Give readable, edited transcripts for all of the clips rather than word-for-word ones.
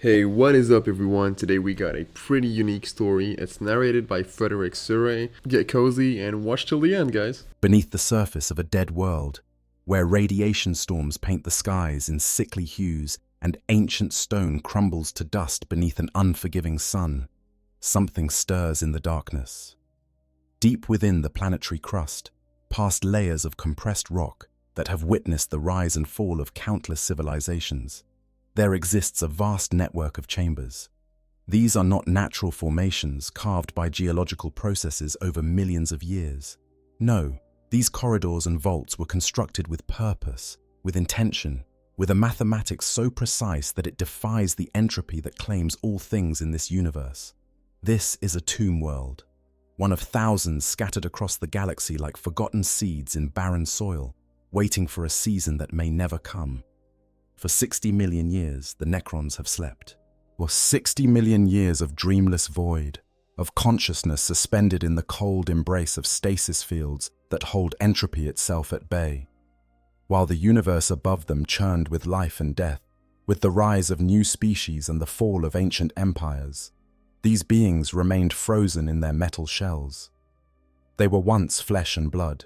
Hey, what is up, everyone? Today we got a pretty unique story. It's narrated by Frederick Surrey. Get cozy and watch till the end, guys. Beneath the surface of a dead world, where radiation storms paint the skies in sickly hues and ancient stone crumbles to dust beneath an unforgiving sun, something stirs in the darkness. Deep within the planetary crust, past layers of compressed rock that have witnessed the rise and fall of countless civilizations, there exists a vast network of chambers. These are not natural formations carved by geological processes over millions of years. No, these corridors and vaults were constructed with purpose, with intention, with a mathematics so precise that it defies the entropy that claims all things in this universe. This is a tomb world, one of thousands scattered across the galaxy like forgotten seeds in barren soil, waiting for a season that may never come. For 60 million years, the Necrons have slept. Or 60 million years of dreamless void, of consciousness suspended in the cold embrace of stasis fields that hold entropy itself at bay. While the universe above them churned with life and death, with the rise of new species and the fall of ancient empires, these beings remained frozen in their metal shells. They were once flesh and blood,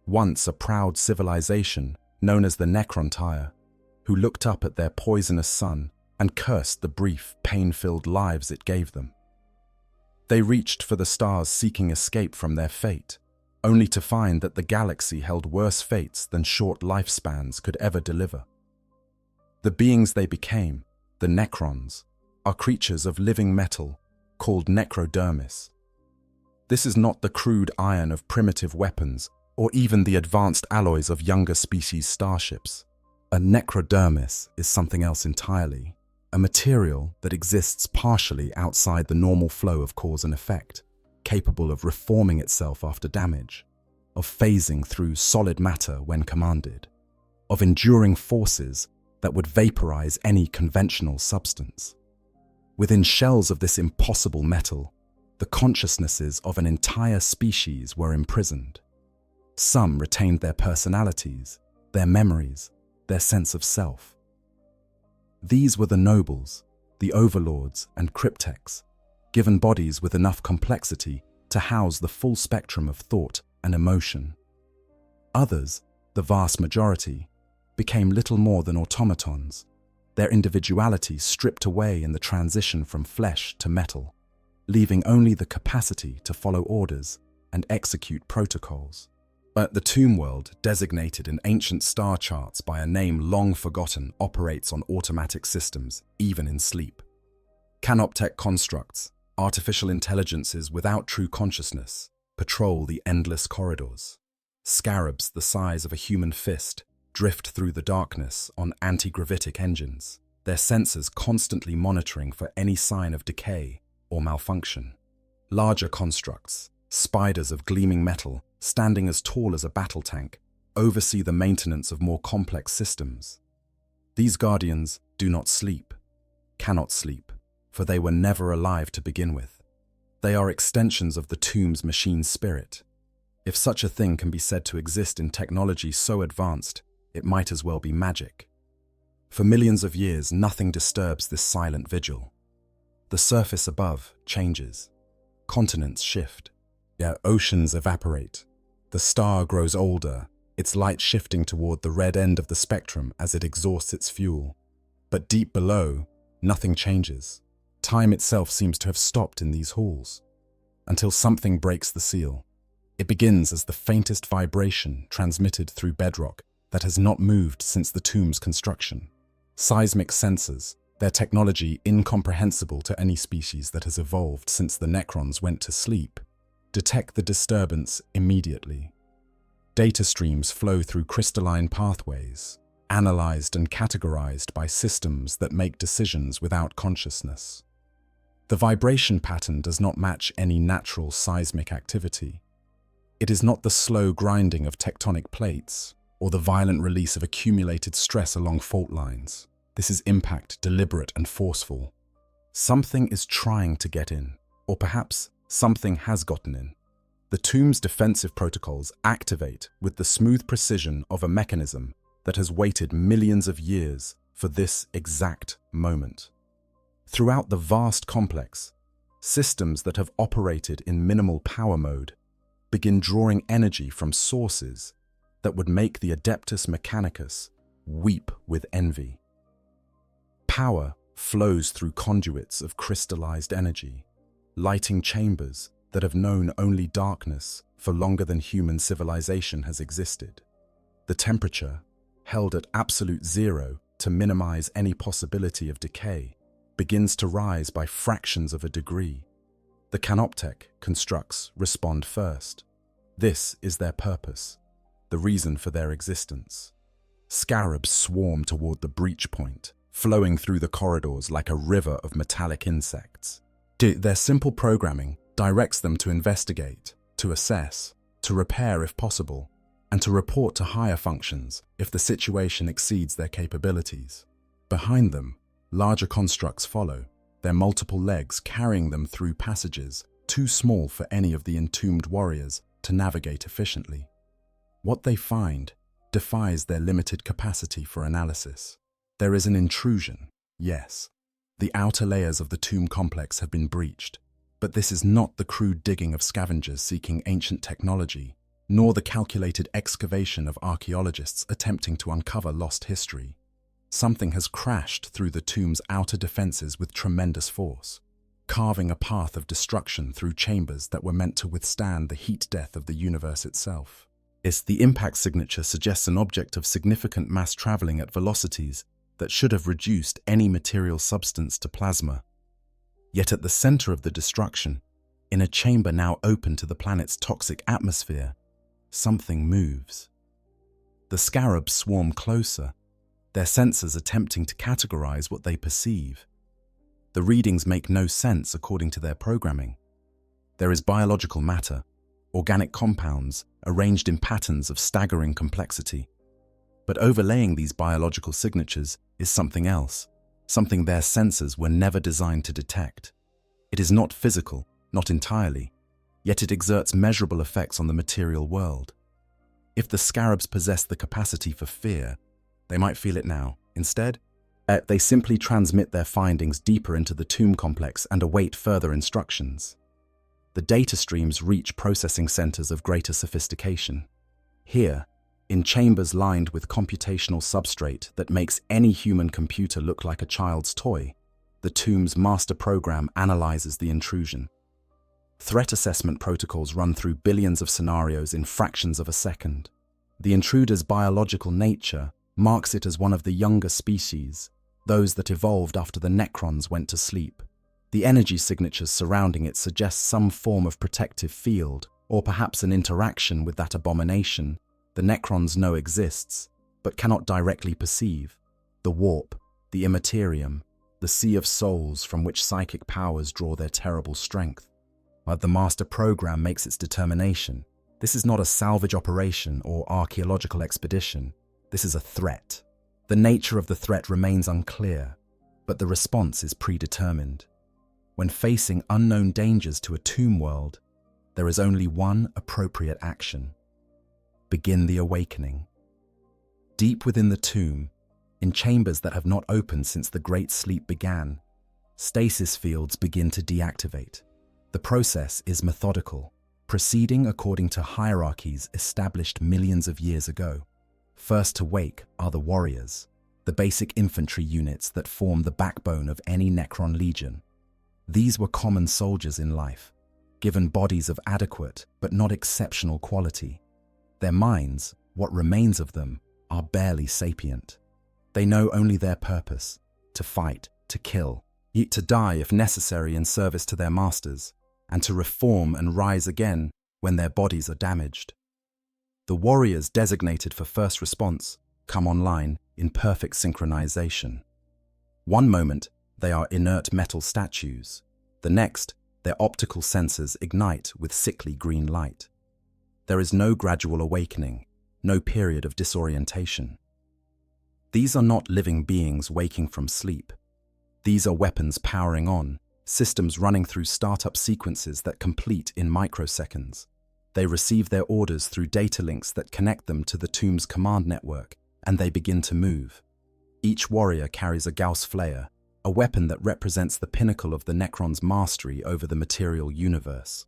once a proud civilization known as the Necrontire, who looked up at their poisonous sun and cursed the brief, pain-filled lives it gave them. They reached for the stars seeking escape from their fate, only to find that the galaxy held worse fates than short lifespans could ever deliver. The beings they became, the Necrons, are creatures of living metal called necrodermis. This is not the crude iron of primitive weapons or even the advanced alloys of younger species starships. A necrodermis is something else entirely, a material that exists partially outside the normal flow of cause and effect, capable of reforming itself after damage, of phasing through solid matter when commanded, of enduring forces that would vaporize any conventional substance. Within shells of this impossible metal, the consciousnesses of an entire species were imprisoned. Some retained their personalities, their memories, their sense of self. These were the nobles, the overlords and cryptex, given bodies with enough complexity to house the full spectrum of thought and emotion. Others, the vast majority, became little more than automatons, their individuality stripped away in the transition from flesh to metal, leaving only the capacity to follow orders and execute protocols. But the tomb world, designated in ancient star charts by a name long forgotten, operates on automatic systems, even in sleep. Canoptech constructs, artificial intelligences without true consciousness, patrol the endless corridors. Scarabs the size of a human fist drift through the darkness on anti-gravitic engines, their sensors constantly monitoring for any sign of decay or malfunction. Larger constructs, spiders of gleaming metal, standing as tall as a battle tank, oversee the maintenance of more complex systems. These guardians do not sleep, cannot sleep, for they were never alive to begin with. They are extensions of the tomb's machine spirit. If such a thing can be said to exist in technology so advanced, it might as well be magic. For millions of years, nothing disturbs this silent vigil. The surface above changes. Continents shift. Yet oceans evaporate. The star grows older, its light shifting toward the red end of the spectrum as it exhausts its fuel. But deep below, nothing changes. Time itself seems to have stopped in these halls, until something breaks the seal. It begins as the faintest vibration transmitted through bedrock that has not moved since the tomb's construction. Seismic sensors, their technology incomprehensible to any species that has evolved since the Necrons went to sleep, detect the disturbance immediately. Data streams flow through crystalline pathways, analyzed and categorized by systems that make decisions without consciousness. The vibration pattern does not match any natural seismic activity. It is not the slow grinding of tectonic plates or the violent release of accumulated stress along fault lines. This is impact deliberate and forceful. Something is trying to get in, or perhaps something has gotten in. The tomb's defensive protocols activate with the smooth precision of a mechanism that has waited millions of years for this exact moment. Throughout the vast complex, systems that have operated in minimal power mode begin drawing energy from sources that would make the Adeptus Mechanicus weep with envy. Power flows through conduits of crystallized energy, lighting chambers that have known only darkness for longer than human civilization has existed. The temperature, held at absolute zero to minimize any possibility of decay, begins to rise by fractions of a degree. The canoptech constructs respond first. This is their purpose, the reason for their existence. Scarabs swarm toward the breach point, flowing through the corridors like a river of metallic insects. Their simple programming directs them to investigate, to assess, to repair if possible, and to report to higher functions if the situation exceeds their capabilities. Behind them, larger constructs follow, their multiple legs carrying them through passages too small for any of the entombed warriors to navigate efficiently. What they find defies their limited capacity for analysis. There is an intrusion, yes. The outer layers of the tomb complex have been breached, but this is not the crude digging of scavengers seeking ancient technology, nor the calculated excavation of archaeologists attempting to uncover lost history. Something has crashed through the tomb's outer defenses with tremendous force, carving a path of destruction through chambers that were meant to withstand the heat death of the universe itself. The impact signature suggests an object of significant mass traveling at velocities that should have reduced any material substance to plasma. Yet at the center of the destruction, in a chamber now open to the planet's toxic atmosphere, something moves. The scarabs swarm closer, their sensors attempting to categorize what they perceive. The readings make no sense according to their programming. There is biological matter, organic compounds arranged in patterns of staggering complexity. But overlaying these biological signatures is something else, something their sensors were never designed to detect. It is not physical, not entirely, yet it exerts measurable effects on the material world. If the scarabs possess the capacity for fear, they might feel it now. Instead, they simply transmit their findings deeper into the tomb complex and await further instructions. The data streams reach processing centers of greater sophistication. Here, in chambers lined with computational substrate that makes any human computer look like a child's toy, the tomb's master program analyzes the intrusion. Threat assessment protocols run through billions of scenarios in fractions of a second. The intruder's biological nature marks it as one of the younger species, those that evolved after the Necrons went to sleep. The energy signatures surrounding it suggest some form of protective field, or perhaps an interaction with that abomination the Necrons know exists, but cannot directly perceive: the warp, the Imperium, the sea of souls from which psychic powers draw their terrible strength. But the master program makes its determination. This is not a salvage operation or archaeological expedition. This is a threat. The nature of the threat remains unclear, but the response is predetermined. When facing unknown dangers to a tomb world, there is only one appropriate action: begin the awakening. Deep within the tomb, in chambers that have not opened since the Great Sleep began, stasis fields begin to deactivate. The process is methodical, proceeding according to hierarchies established millions of years ago. First to wake are the warriors, the basic infantry units that form the backbone of any Necron legion. These were common soldiers in life, given bodies of adequate but not exceptional quality. Their minds, what remains of them, are barely sapient. They know only their purpose: to fight, to kill, yet to die if necessary in service to their masters, and to reform and rise again when their bodies are damaged. The warriors designated for first response come online in perfect synchronization. One moment, they are inert metal statues. The next, their optical sensors ignite with sickly green light. There is no gradual awakening, no period of disorientation. These are not living beings waking from sleep. These are weapons powering on, systems running through startup sequences that complete in microseconds. They receive their orders through data links that connect them to the tomb's command network, and they begin to move. Each warrior carries a Gauss flare, a weapon that represents the pinnacle of the Necrons' mastery over the material universe.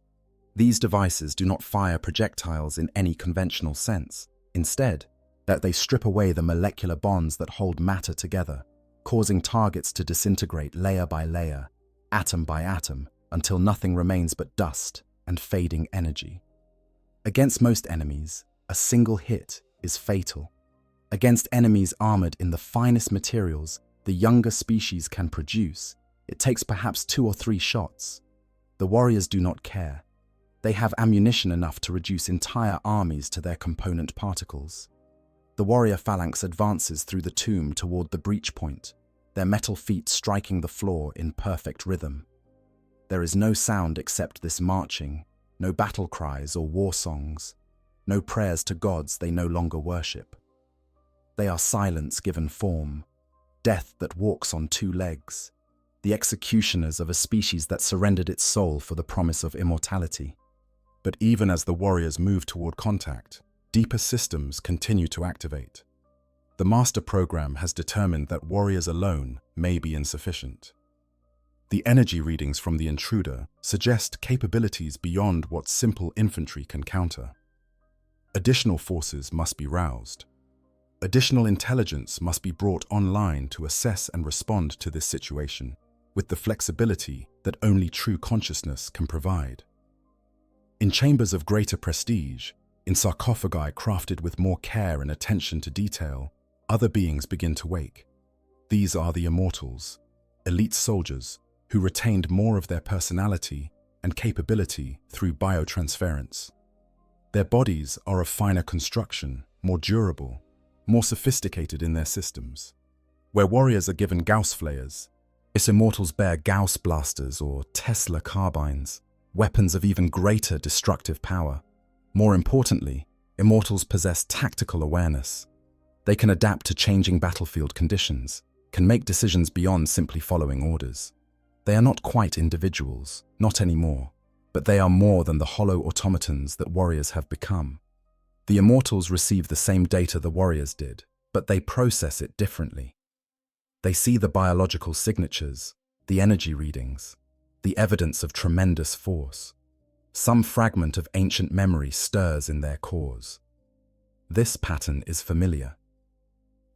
These devices do not fire projectiles in any conventional sense. Instead, that they strip away the molecular bonds that hold matter together, causing targets to disintegrate layer by layer, atom by atom, until nothing remains but dust and fading energy. Against most enemies, a single hit is fatal. Against enemies armored in the finest materials the younger species can produce, it takes perhaps 2 or 3 shots. The warriors do not care. They have ammunition enough to reduce entire armies to their component particles. The warrior phalanx advances through the tomb toward the breach point, their metal feet striking the floor in perfect rhythm. There is no sound except this marching, no battle cries or war songs, no prayers to gods they no longer worship. They are silence given form, death that walks on 2 legs, the executioners of a species that surrendered its soul for the promise of immortality. But even as the warriors move toward contact, deeper systems continue to activate. The master program has determined that warriors alone may be insufficient. The energy readings from the intruder suggest capabilities beyond what simple infantry can counter. Additional forces must be roused. Additional intelligence must be brought online to assess and respond to this situation, with the flexibility that only true consciousness can provide. In chambers of greater prestige, in sarcophagi crafted with more care and attention to detail, other beings begin to wake. These are the immortals, elite soldiers who retained more of their personality and capability through biotransference. Their bodies are of finer construction, more durable, more sophisticated in their systems. Where warriors are given Gauss flayers, its immortals bear Gauss blasters or Tesla carbines, weapons of even greater destructive power. More importantly, immortals possess tactical awareness. They can adapt to changing battlefield conditions, can make decisions beyond simply following orders. They are not quite individuals, not anymore, but they are more than the hollow automatons that warriors have become. The immortals receive the same data the warriors did, but they process it differently. They see the biological signatures, the energy readings, the evidence of tremendous force. Some fragment of ancient memory stirs in their cores. This pattern is familiar.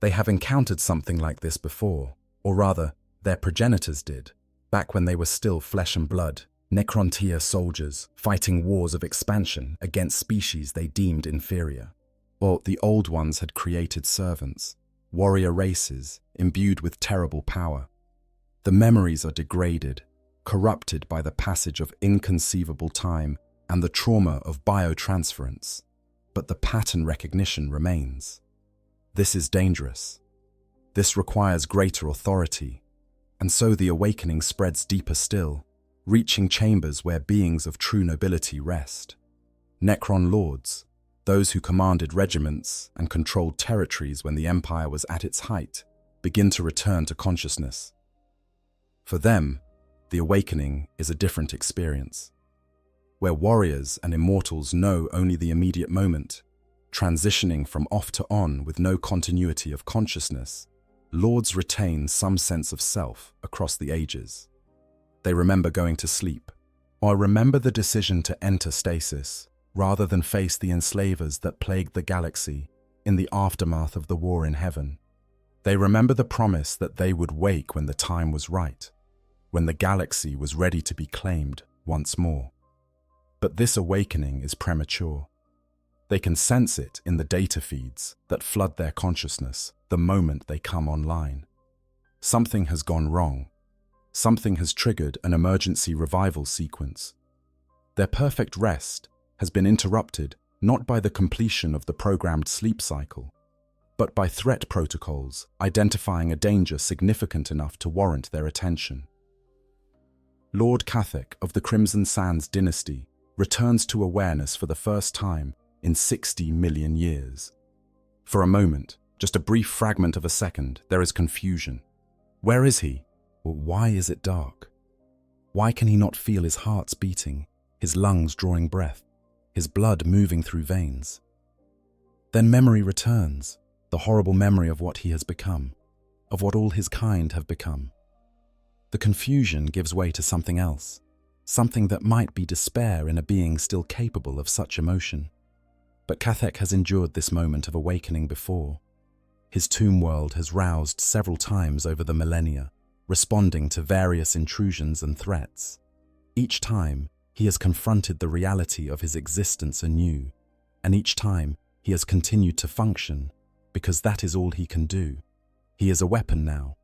They have encountered something like this before, or rather, their progenitors did, back when they were still flesh and blood, Necrontier soldiers fighting wars of expansion against species they deemed inferior. Or the old ones had created servants, warrior races imbued with terrible power. The memories are degraded, corrupted by the passage of inconceivable time and the trauma of biotransference, but the pattern recognition remains. This is dangerous. This requires greater authority, and so the awakening spreads deeper still, reaching chambers where beings of true nobility rest. Necron lords, those who commanded regiments and controlled territories when the Empire was at its height, begin to return to consciousness. For them, the awakening is a different experience. Where warriors and immortals know only the immediate moment, transitioning from off to on with no continuity of consciousness, lords retain some sense of self across the ages. They remember going to sleep, or remember the decision to enter stasis, rather than face the enslavers that plagued the galaxy in the aftermath of the war in heaven. They remember the promise that they would wake when the time was right, when the galaxy was ready to be claimed once more. But this awakening is premature. They can sense it in the data feeds that flood their consciousness the moment they come online. Something has gone wrong. Something has triggered an emergency revival sequence. Their perfect rest has been interrupted not by the completion of the programmed sleep cycle, but by threat protocols identifying a danger significant enough to warrant their attention. Lord Cathek of the Crimson Sands dynasty returns to awareness for the first time in 60 million years. For a moment, just a brief fragment of a second, there is confusion. Where is he? Or why is it dark? Why can he not feel his heart's beating, his lungs drawing breath, his blood moving through veins? Then memory returns, the horrible memory of what he has become, of what all his kind have become. The confusion gives way to something else, something that might be despair in a being still capable of such emotion. But Cathek has endured this moment of awakening before. His tomb world has roused several times over the millennia, responding to various intrusions and threats. Each time, he has confronted the reality of his existence anew, and each time he has continued to function, because that is all he can do. He is a weapon now,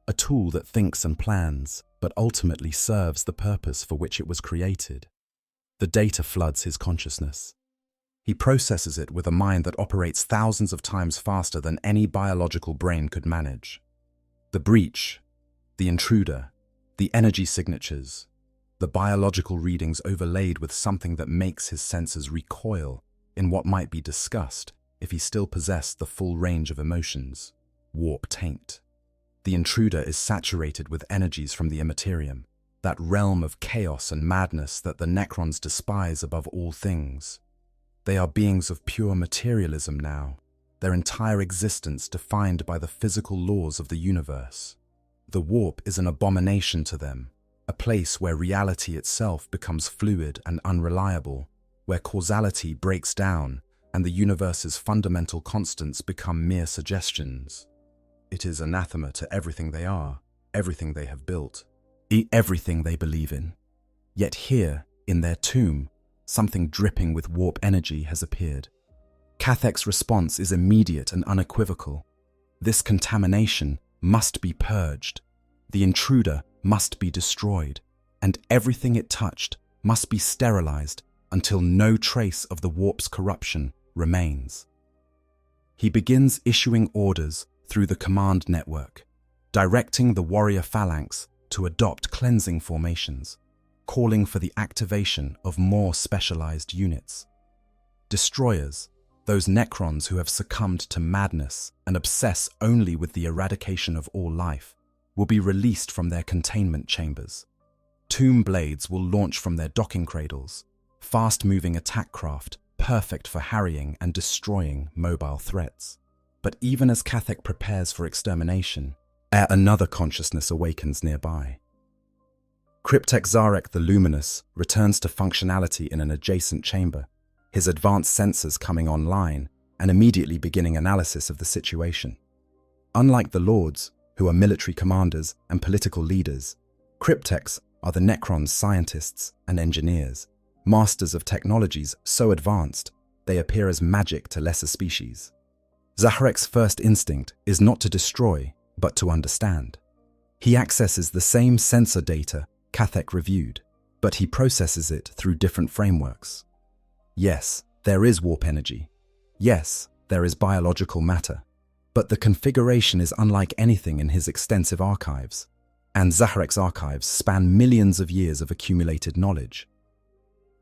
a tool that thinks and plans, but ultimately serves the purpose for which it was created. The data floods his consciousness. He processes it with a mind that operates thousands of times faster than any biological brain could manage. The breach, the intruder, the energy signatures, the biological readings overlaid with something that makes his senses recoil in what might be discussed if he still possessed the full range of emotions. Warp taint. The intruder is saturated with energies from the Imperium, that realm of chaos and madness that the Necrons despise above all things. They are beings of pure materialism now, their entire existence defined by the physical laws of the universe. The warp is an abomination to them, a place where reality itself becomes fluid and unreliable, where causality breaks down and the universe's fundamental constants become mere suggestions. It is anathema to everything they are, everything they have built, everything they believe in. Yet here, in their tomb, something dripping with warp energy has appeared. Cathek's response is immediate and unequivocal. This contamination must be purged. The intruder must be destroyed, and everything it touched must be sterilized until no trace of the warp's corruption remains. He begins issuing orders through the command network, directing the warrior phalanx to adopt cleansing formations, calling for the activation of more specialized units. Destroyers, those Necrons who have succumbed to madness and obsess only with the eradication of all life, will be released from their containment chambers. Tomb blades will launch from their docking cradles, fast-moving attack craft perfect for harrying and destroying mobile threats. But even as Cathek prepares for extermination, another consciousness awakens nearby. Cryptek Zarek the Luminous returns to functionality in an adjacent chamber, his advanced sensors coming online and immediately beginning analysis of the situation. Unlike the Lords, who are military commanders and political leaders, Crypteks are the Necrons' scientists and engineers, masters of technologies so advanced they appear as magic to lesser species. Zaharek's first instinct is not to destroy, but to understand. He accesses the same sensor data Cathek reviewed, but he processes it through different frameworks. Yes, there is warp energy. Yes, there is biological matter. But the configuration is unlike anything in his extensive archives, and Zaharek's archives span millions of years of accumulated knowledge.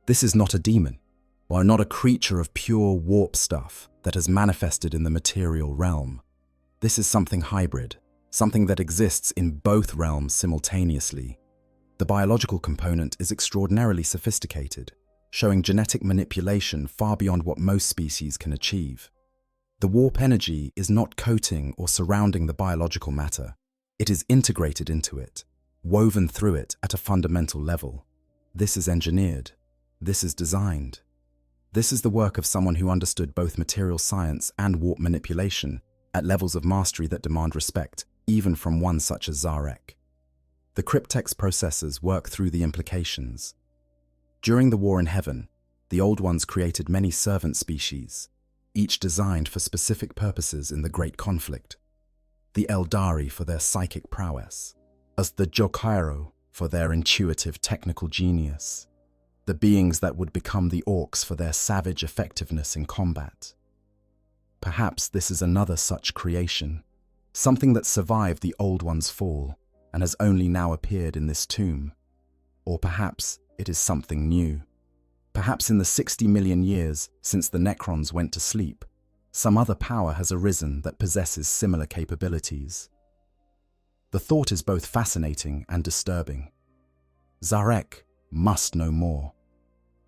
This is not a demon, or not a creature of pure warp stuff that has manifested in the material realm. This is something hybrid, something that exists in both realms simultaneously. The biological component is extraordinarily sophisticated, showing genetic manipulation far beyond what most species can achieve. The warp energy is not coating or surrounding the biological matter. It is integrated into it, woven through it at a fundamental level. This is engineered. This is designed. This is the work of someone who understood both material science and warp manipulation at levels of mastery that demand respect, even from one such as Zarek. The Cryptek's processors work through the implications. During the War in Heaven, the Old Ones created many servant species, each designed for specific purposes in the Great Conflict. The Eldari for their psychic prowess, as the Jokairo for their intuitive technical genius, the beings that would become the Orcs for their savage effectiveness in combat. Perhaps this is another such creation, something that survived the Old One's fall and has only now appeared in this tomb. Or perhaps it is something new. Perhaps in the 60 million years since the Necrons went to sleep, some other power has arisen that possesses similar capabilities. The thought is both fascinating and disturbing. Zarek must know more.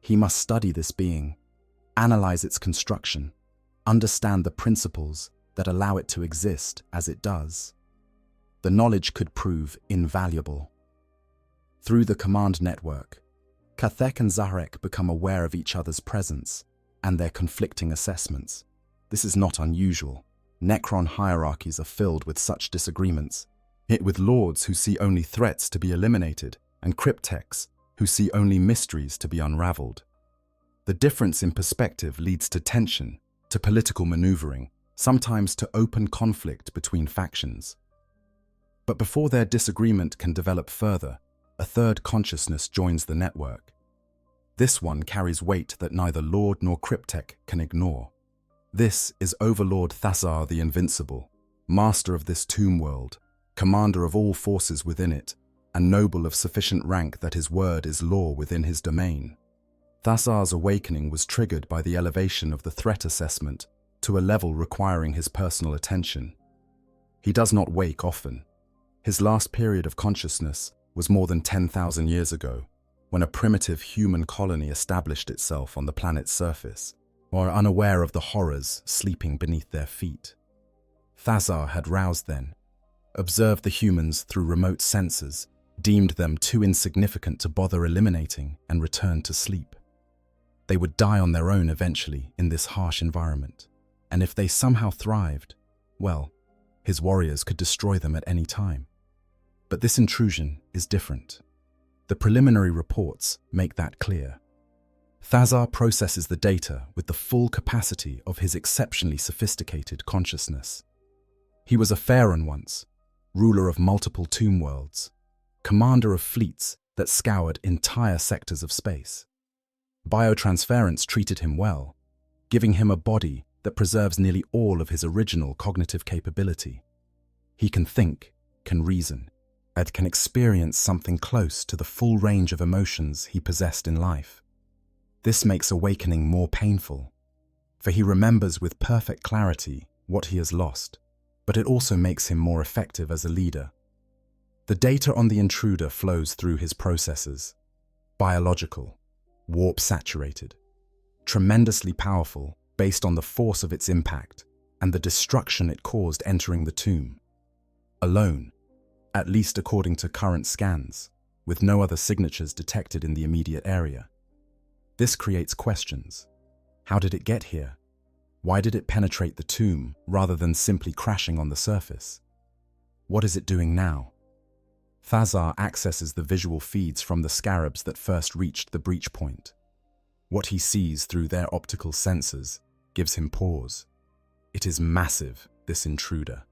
He must study this being, analyze its construction, understand the principles that allow it to exist as it does. The knowledge could prove invaluable. Through the command network, Kathek and Zarek become aware of each other's presence and their conflicting assessments. This is not unusual. Necron hierarchies are filled with such disagreements, hit with lords who see only threats to be eliminated and cryptechs who see only mysteries to be unraveled. The difference in perspective leads to tension, to political maneuvering, sometimes to open conflict between factions. But before their disagreement can develop further, a third consciousness joins the network. This one carries weight that neither Lord nor Cryptech can ignore. This is Overlord Thazar the Invincible, master of this tomb world, commander of all forces within it, and noble of sufficient rank that his word is law within his domain. Thazar's awakening was triggered by the elevation of the threat assessment to a level requiring his personal attention. He does not wake often. His last period of consciousness was more than 10,000 years ago, when a primitive human colony established itself on the planet's surface, or unaware of the horrors sleeping beneath their feet. Thazar had roused then, observed the humans through remote sensors, deemed them too insignificant to bother eliminating, and returned to sleep. They would die on their own eventually in this harsh environment, and if they somehow thrived, well, his warriors could destroy them at any time. But this intrusion is different. The preliminary reports make that clear. Thazar processes the data with the full capacity of his exceptionally sophisticated consciousness. He was a pharaoh once, ruler of multiple tomb worlds, commander of fleets that scoured entire sectors of space. Biotransference treated him well, giving him a body that preserves nearly all of his original cognitive capability. He can think, can reason, and can experience something close to the full range of emotions he possessed in life. This makes awakening more painful, for he remembers with perfect clarity what he has lost, but it also makes him more effective as a leader. The data on the intruder flows through his processes. Biological, warp-saturated, tremendously powerful based on the force of its impact and the destruction it caused entering the tomb. Alone, at least according to current scans, with no other signatures detected in the immediate area. This creates questions. How did it get here? Why did it penetrate the tomb rather than simply crashing on the surface? What is it doing now? Thazar accesses the visual feeds from the scarabs that first reached the breach point. What he sees through their optical sensors gives him pause. It is massive, this intruder,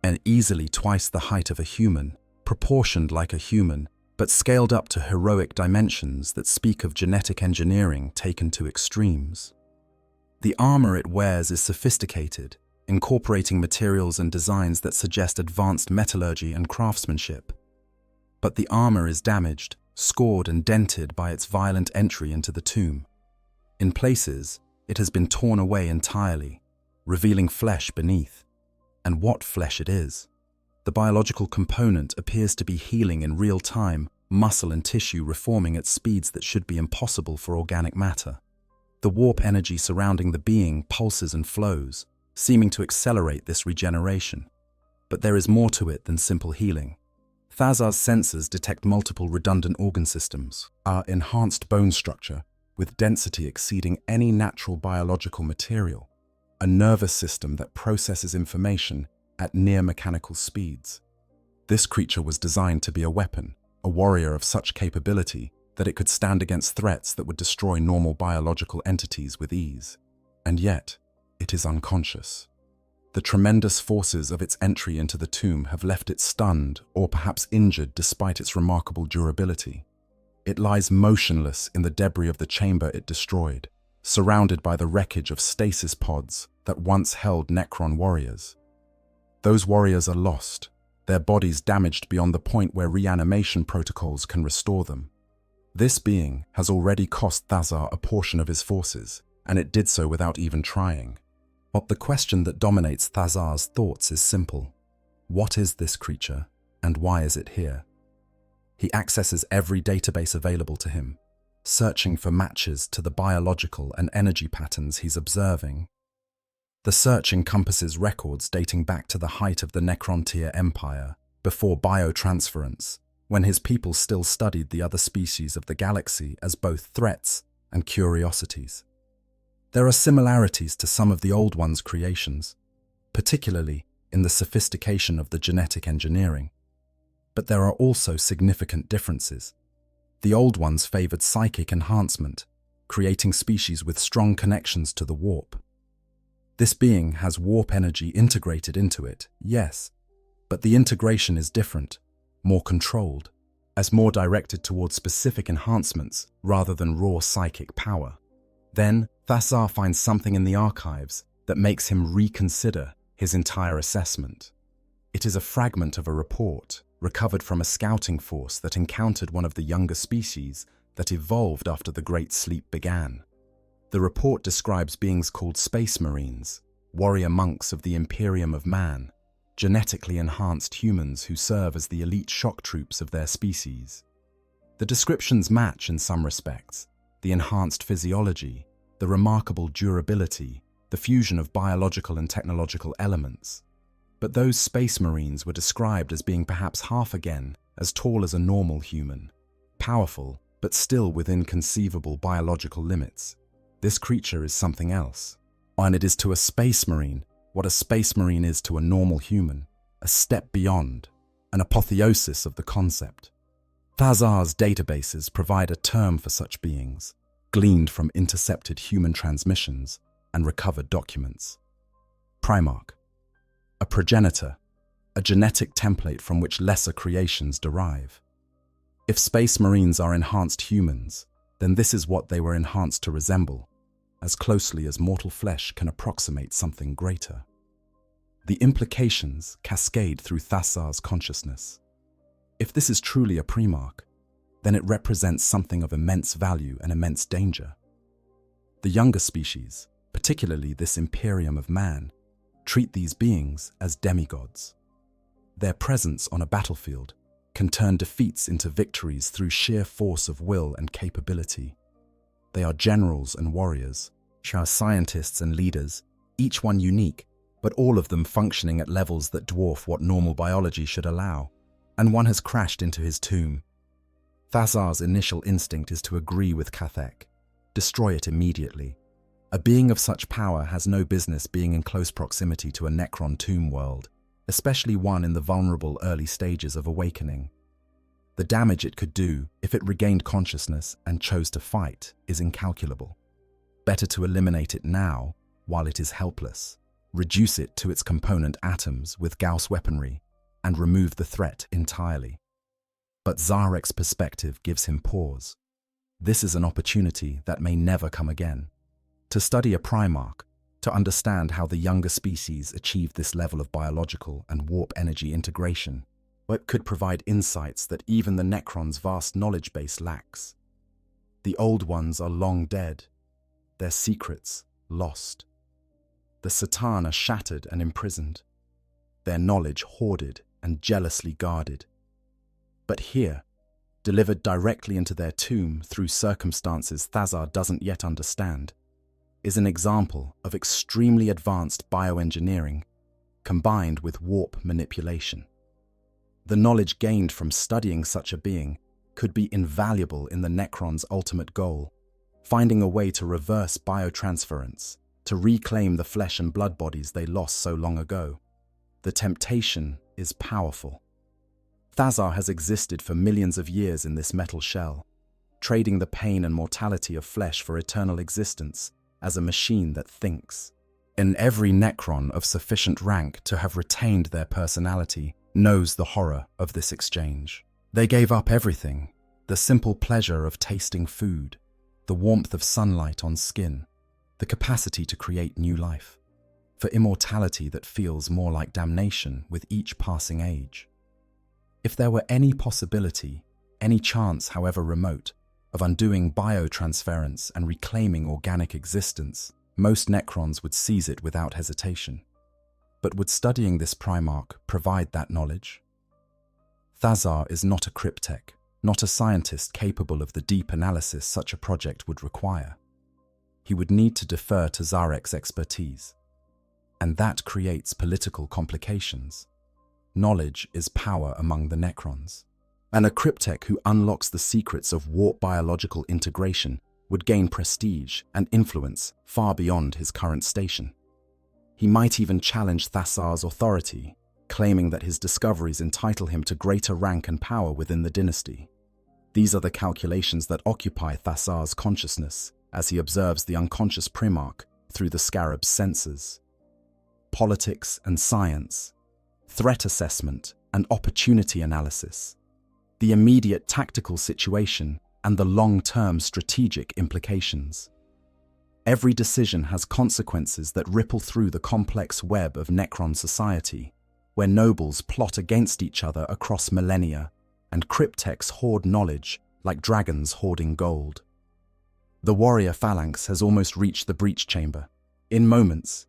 and easily twice the height of a human, proportioned like a human, but scaled up to heroic dimensions that speak of genetic engineering taken to extremes. The armor it wears is sophisticated, incorporating materials and designs that suggest advanced metallurgy and craftsmanship. But the armor is damaged, scored and dented by its violent entry into the tomb. In places, it has been torn away entirely, revealing flesh beneath. And what flesh it is. The biological component appears to be healing in real time, muscle and tissue reforming at speeds that should be impossible for organic matter. The warp energy surrounding the being pulses and flows, seeming to accelerate this regeneration. But there is more to it than simple healing. Thazar's sensors detect multiple redundant organ systems, our enhanced bone structure, with density exceeding any natural biological material, a nervous system that processes information at near-mechanical speeds. This creature was designed to be a weapon, a warrior of such capability that it could stand against threats that would destroy normal biological entities with ease. And yet, it is unconscious. The tremendous forces of its entry into the tomb have left it stunned or perhaps injured despite its remarkable durability. It lies motionless in the debris of the chamber it destroyed, surrounded by the wreckage of stasis pods that once held Necron warriors. Those warriors are lost, their bodies damaged beyond the point where reanimation protocols can restore them. This being has already cost Thazar a portion of his forces, and it did so without even trying. But the question that dominates Thazar's thoughts is simple. What is this creature, and why is it here? He accesses every database available to him, searching for matches to the biological and energy patterns he's observing. The search encompasses records dating back to the height of the Necrontier Empire, before biotransference, when his people still studied the other species of the galaxy as both threats and curiosities. There are similarities to some of the Old One's creations, particularly in the sophistication of the genetic engineering. But there are also significant differences. The Old Ones favored psychic enhancement, creating species with strong connections to the warp. This being has warp energy integrated into it, yes, but the integration is different, more controlled, as more directed towards specific enhancements rather than raw psychic power. Then, Thasar finds something in the archives that makes him reconsider his entire assessment. It is a fragment of a report recovered from a scouting force that encountered one of the younger species that evolved after the Great Sleep began. The report describes beings called Space Marines, warrior monks of the Imperium of Man, genetically enhanced humans who serve as the elite shock troops of their species. The descriptions match in some respects: the enhanced physiology, the remarkable durability, the fusion of biological and technological elements. But those Space Marines were described as being perhaps half again as tall as a normal human, powerful, but still within conceivable biological limits. This creature is something else, and it is to a Space Marine what a Space Marine is to a normal human, a step beyond, an apotheosis of the concept. Thasar's databases provide a term for such beings, gleaned from intercepted human transmissions and recovered documents. Primarch, a progenitor, a genetic template from which lesser creations derive. If Space Marines are enhanced humans, then this is what they were enhanced to resemble, as closely as mortal flesh can approximate something greater. The implications cascade through Thasar's consciousness. If this is truly a Primarch, then it represents something of immense value and immense danger. The younger species, particularly this Imperium of Man, treat these beings as demigods. Their presence on a battlefield can turn defeats into victories through sheer force of will and capability. They are generals and warriors, scientists and leaders, each one unique, but all of them functioning at levels that dwarf what normal biology should allow. And one has crashed into his tomb. Thasar's initial instinct is to agree with Kathek, destroy it immediately. A being of such power has no business being in close proximity to a Necron tomb world, especially one in the vulnerable early stages of awakening. The damage it could do if it regained consciousness and chose to fight is incalculable. Better to eliminate it now while it is helpless, reduce it to its component atoms with Gauss weaponry, and remove the threat entirely. But Zarek's perspective gives him pause. This is an opportunity that may never come again. To study a Primarch, to understand how the younger species achieved this level of biological and warp energy integration, it could provide insights that even the Necrons' vast knowledge base lacks. The Old Ones are long dead, their secrets lost. The Satan are shattered and imprisoned, their knowledge hoarded and jealously guarded. But here, delivered directly into their tomb through circumstances Thasar doesn't yet understand, is an example of extremely advanced bioengineering combined with warp manipulation. The knowledge gained from studying such a being could be invaluable in the Necrons' ultimate goal, finding a way to reverse biotransference, to reclaim the flesh and blood bodies they lost so long ago. The temptation is powerful. Thasar has existed for millions of years in this metal shell, trading the pain and mortality of flesh for eternal existence as a machine that thinks. And every Necron of sufficient rank to have retained their personality knows the horror of this exchange. They gave up everything: the simple pleasure of tasting food, the warmth of sunlight on skin, the capacity to create new life, for immortality that feels more like damnation with each passing age. If there were any possibility, any chance, however remote, of undoing biotransference and reclaiming organic existence, most Necrons would seize it without hesitation. But would studying this Primarch provide that knowledge? Thasar is not a cryptech, not a scientist capable of the deep analysis such a project would require. He would need to defer to Zarek's expertise. And that creates political complications. Knowledge is power among the Necrons. and a cryptech who unlocks the secrets of warp biological integration would gain prestige and influence far beyond his current station. He might even challenge Thasar's authority, claiming that his discoveries entitle him to greater rank and power within the dynasty. These are the calculations that occupy Thasar's consciousness as he observes the unconscious Primarch through the scarab's senses. Politics and science, threat assessment and opportunity analysis, the immediate tactical situation and the long-term strategic implications. Every decision has consequences that ripple through the complex web of Necron society, where nobles plot against each other across millennia and cryptechs hoard knowledge like dragons hoarding gold. The warrior phalanx has almost reached the breach chamber. In moments,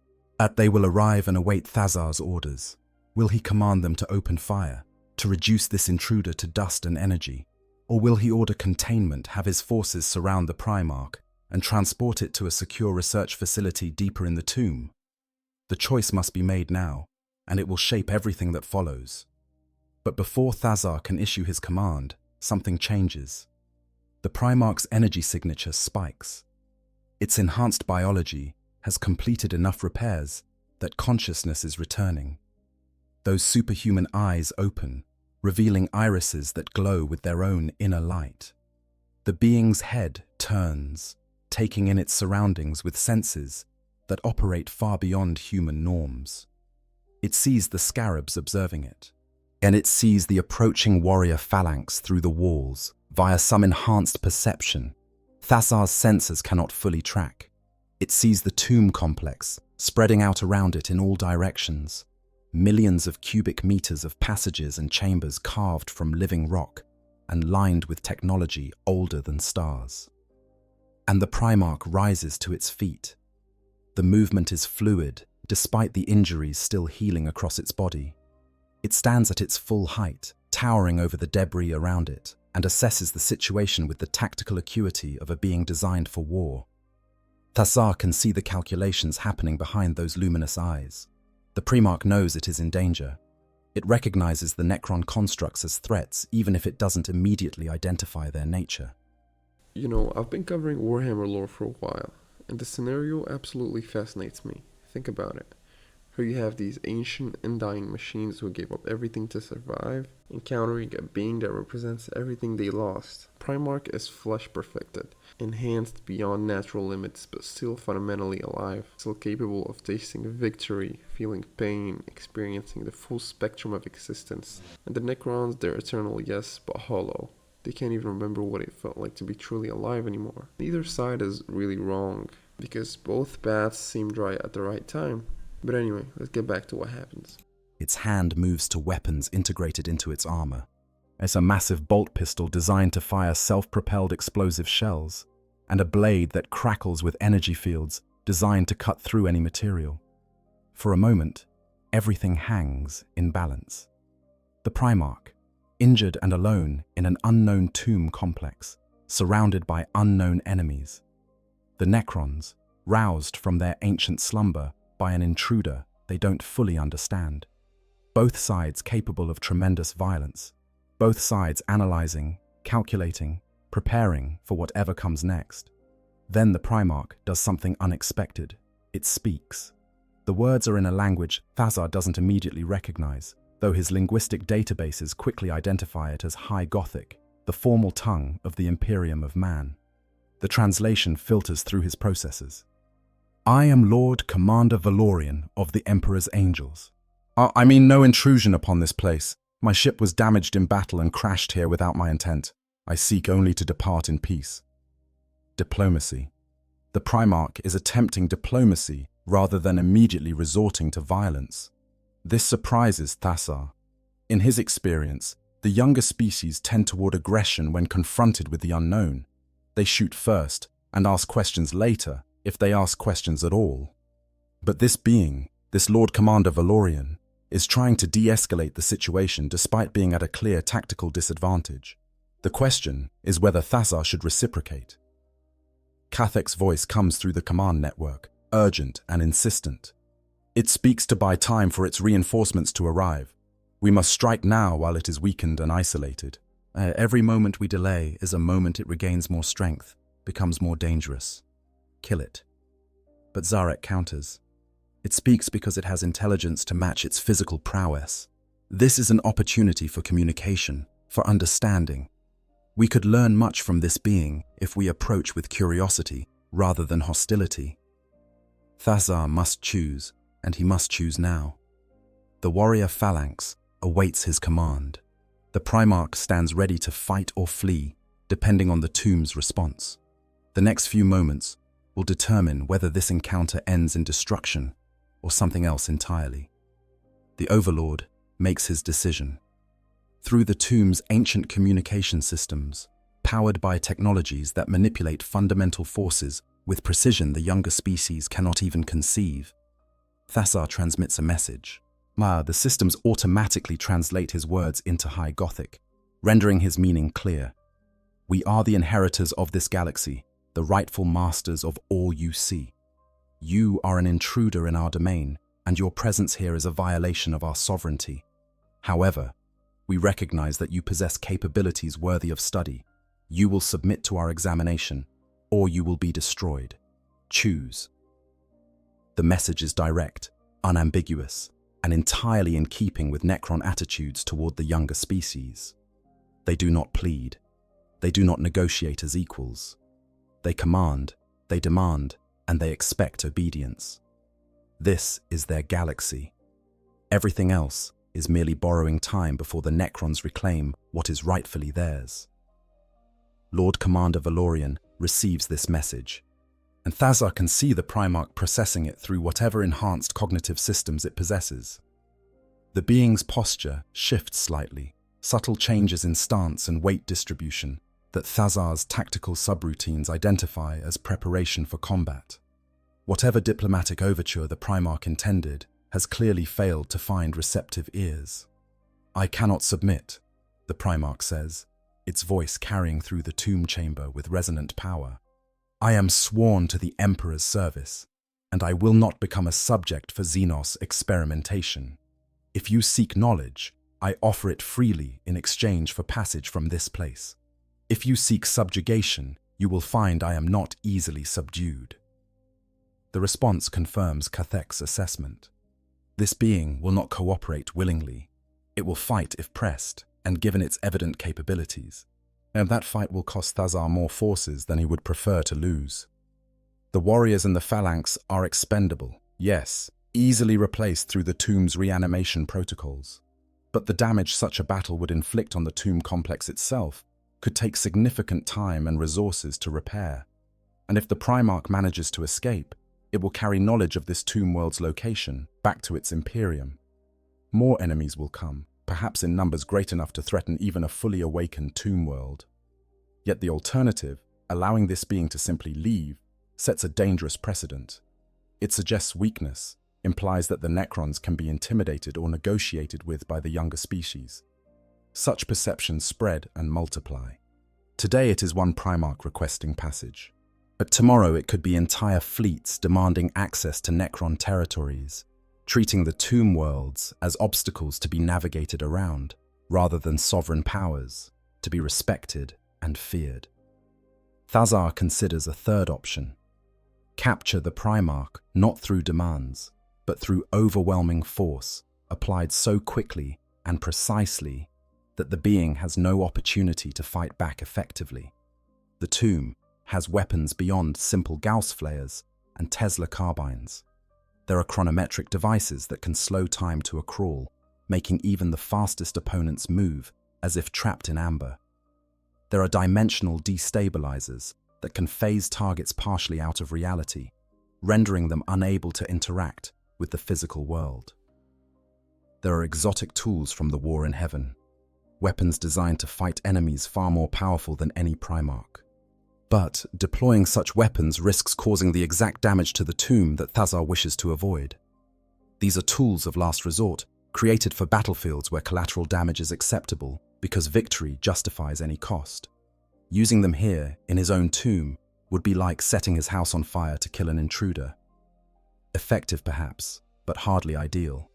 they will arrive and await Thasar's orders. Will he command them to open fire, to reduce this intruder to dust and energy? Or will he order containment, have his forces surround the Primarch, and transport it to a secure research facility deeper in the tomb? The choice must be made now, and it will shape everything that follows. But before Thasar can issue his command, something changes. The Primarch's energy signature spikes. Its enhanced biology has completed enough repairs that consciousness is returning. Those superhuman eyes open, revealing irises that glow with their own inner light. The being's head turns, taking in its surroundings with senses that operate far beyond human norms. It sees the scarabs observing it, and it sees the approaching warrior phalanx through the walls via some enhanced perception Thasar's senses cannot fully track. It sees the tomb complex spreading out around it in all directions, millions of cubic meters of passages and chambers carved from living rock and lined with technology older than stars. And the Primarch rises to its feet. The movement is fluid, despite the injuries still healing across its body. It stands at its full height, towering over the debris around it, and assesses the situation with the tactical acuity of a being designed for war. Thasar can see the calculations happening behind those luminous eyes. The Primarch knows it is in danger. It recognizes the Necron constructs as threats, even if it doesn't immediately identify their nature. You know, I've been covering Warhammer lore for a while, and the scenario absolutely fascinates me. Think about it. Here you have these ancient, undying machines who gave up everything to survive, encountering a being that represents everything they lost. Primarch is flesh perfected, enhanced beyond natural limits, but still fundamentally alive, still capable of tasting victory, feeling pain, experiencing the full spectrum of existence. And the Necrons, they're eternal, yes, but hollow. They can't even remember what it felt like to be truly alive anymore. Neither side is really wrong, because both paths seem right at the right time. But anyway, let's get back to what happens. Its hand moves to weapons integrated into its armor. It's a massive bolt pistol designed to fire self-propelled explosive shells, and a blade that crackles with energy fields designed to cut through any material. For a moment, everything hangs in balance. The Primarch, injured and alone in an unknown tomb complex, surrounded by unknown enemies. The Necrons, roused from their ancient slumber by an intruder they don't fully understand. Both sides capable of tremendous violence. Both sides analyzing, calculating, preparing for whatever comes next. Then the Primarch does something unexpected. It speaks. The words are in a language Thasar doesn't immediately recognize, though his linguistic databases quickly identify it as High Gothic, the formal tongue of the Imperium of man. The translation filters through his processes. I am Lord Commander Valorian of the Emperor's Angels. I mean no intrusion upon this place. My ship was damaged in battle and crashed here without my intent. I seek only to depart in peace. Diplomacy. The Primarch is attempting diplomacy rather than immediately resorting to violence. This surprises Thasar. In his experience, the younger species tend toward aggression when confronted with the unknown. They shoot first and ask questions later, if they ask questions at all. But this being, this Lord Commander Valorian, is trying to de-escalate the situation despite being at a clear tactical disadvantage. The question is whether Thasar should reciprocate. Cathek's voice comes through the command network, urgent and insistent. It speaks to buy time for its reinforcements to arrive. We must strike now while it is weakened and isolated. Every moment we delay is a moment it regains more strength, becomes more dangerous. Kill it. But Zarek counters. It speaks because it has intelligence to match its physical prowess. This is an opportunity for communication, for understanding. We could learn much from this being if we approach with curiosity rather than hostility. Thazar must choose, and he must choose now. The warrior phalanx awaits his command. The Primarch stands ready to fight or flee, depending on the tomb's response. The next few moments will determine whether this encounter ends in destruction or something else entirely. The Overlord makes his decision. Through the tomb's ancient communication systems, powered by technologies that manipulate fundamental forces with precision the younger species cannot even conceive, Thazar transmits a message. The systems automatically translate his words into High Gothic, rendering his meaning clear. We are the inheritors of this galaxy, the rightful masters of all you see. You are an intruder in our domain, and your presence here is a violation of our sovereignty. However, we recognize that you possess capabilities worthy of study. You will submit to our examination, or you will be destroyed. Choose. The message is direct, unambiguous, and entirely in keeping with Necron attitudes toward the younger species. They do not plead. They do not negotiate as equals. They command, they demand, and they expect obedience. This is their galaxy. Everything else is merely borrowing time before the Necrons reclaim what is rightfully theirs. Lord Commander Valorian receives this message, and Thazar can see the Primarch processing it through whatever enhanced cognitive systems it possesses. The being's posture shifts slightly, subtle changes in stance and weight distribution that Thazar's tactical subroutines identify as preparation for combat. Whatever diplomatic overture the Primarch intended has clearly failed to find receptive ears. I cannot submit, the Primarch says, its voice carrying through the tomb chamber with resonant power. I am sworn to the Emperor's service, and I will not become a subject for Xenos experimentation. If you seek knowledge, I offer it freely in exchange for passage from this place. If you seek subjugation, you will find I am not easily subdued. The response confirms Kathek's assessment. This being will not cooperate willingly. It will fight if pressed, and given its evident capabilities. And that fight will cost Thazar more forces than he would prefer to lose. The warriors in the phalanx are expendable, yes, easily replaced through the tomb's reanimation protocols. But the damage such a battle would inflict on the tomb complex itself could take significant time and resources to repair. And if the Primarch manages to escape, it will carry knowledge of this tomb world's location back to its Imperium. More enemies will come, perhaps in numbers great enough to threaten even a fully awakened tomb world. Yet the alternative, allowing this being to simply leave, sets a dangerous precedent. It suggests weakness, implies that the Necrons can be intimidated or negotiated with by the younger species. Such perceptions spread and multiply. Today it is one Primarch requesting passage, but tomorrow it could be entire fleets demanding access to Necron territories, treating the tomb worlds as obstacles to be navigated around, rather than sovereign powers, to be respected and feared. Thazar considers a third option. Capture the Primarch not through demands, but through overwhelming force, applied so quickly and precisely that the being has no opportunity to fight back effectively. The tomb has weapons beyond simple Gauss flares and Tesla carbines. There are chronometric devices that can slow time to a crawl, making even the fastest opponents move as if trapped in amber. There are dimensional destabilizers that can phase targets partially out of reality, rendering them unable to interact with the physical world. There are exotic tools from the war in heaven, weapons designed to fight enemies far more powerful than any Primarch. But deploying such weapons risks causing the exact damage to the tomb that Thazar wishes to avoid. These are tools of last resort, created for battlefields where collateral damage is acceptable because victory justifies any cost. Using them here, in his own tomb, would be like setting his house on fire to kill an intruder. Effective perhaps, but hardly ideal.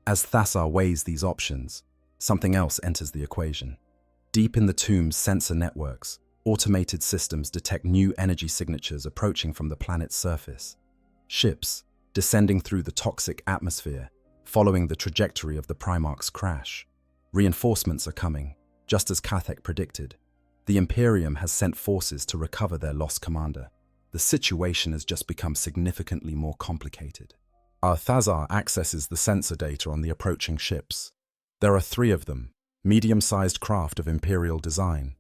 As Thazar weighs these options, something else enters the equation. Deep in the tomb's sensor networks, automated systems detect new energy signatures approaching from the planet's surface. Ships, descending through the toxic atmosphere, following the trajectory of the Primarch's crash. Reinforcements are coming, just as Kathek predicted. The Imperium has sent forces to recover their lost commander. The situation has just become significantly more complicated. Our Thazar accesses the sensor data on the approaching ships. There are 3 of them, medium-sized craft of Imperial design.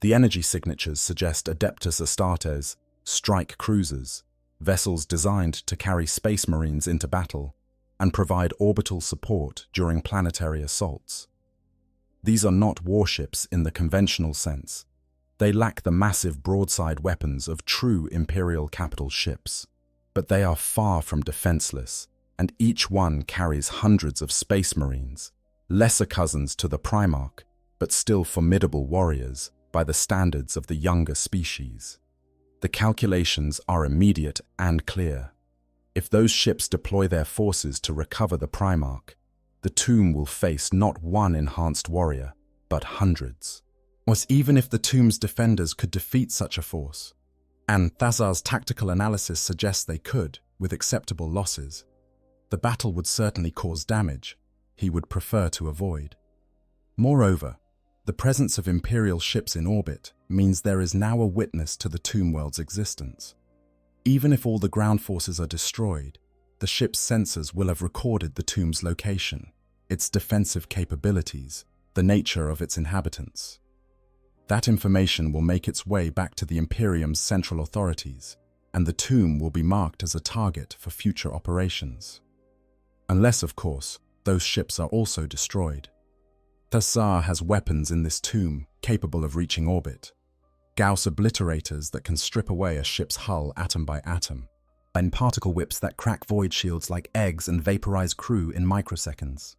The energy signatures suggest Adeptus Astartes, strike cruisers, vessels designed to carry space marines into battle and provide orbital support during planetary assaults. These are not warships in the conventional sense. They lack the massive broadside weapons of true Imperial capital ships. But they are far from defenseless, and each one carries hundreds of space marines, lesser cousins to the Primarch, but still formidable warriors by the standards of the younger species. The calculations are immediate and clear. If those ships deploy their forces to recover the Primarch, the tomb will face not one enhanced warrior, but hundreds. What even if the tomb's defenders could defeat such a force? And Thazar's tactical analysis suggests they could, with acceptable losses. The battle would certainly cause damage he would prefer to avoid. Moreover, the presence of Imperial ships in orbit means there is now a witness to the tomb world's existence. Even if all the ground forces are destroyed, the ship's sensors will have recorded the tomb's location, its defensive capabilities, the nature of its inhabitants. That information will make its way back to the Imperium's central authorities, and the tomb will be marked as a target for future operations. Unless, of course, those ships are also destroyed. Thazar has weapons in this tomb capable of reaching orbit. Gauss obliterators that can strip away a ship's hull atom by atom, and particle whips that crack void shields like eggs and vaporize crew in microseconds.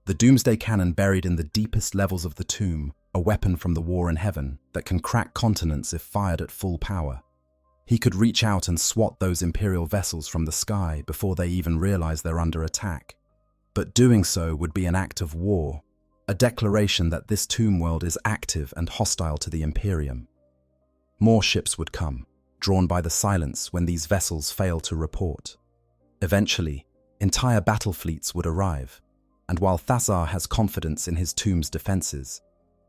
The doomsday cannon buried in the deepest levels of the tomb, a weapon from the war in heaven that can crack continents if fired at full power. He could reach out and swat those Imperial vessels from the sky before they even realize they're under attack. But doing so would be an act of war, a declaration that this tomb world is active and hostile to the Imperium. More ships would come, drawn by the silence when these vessels fail to report. Eventually, entire battle fleets would arrive, and while Thazar has confidence in his tomb's defenses,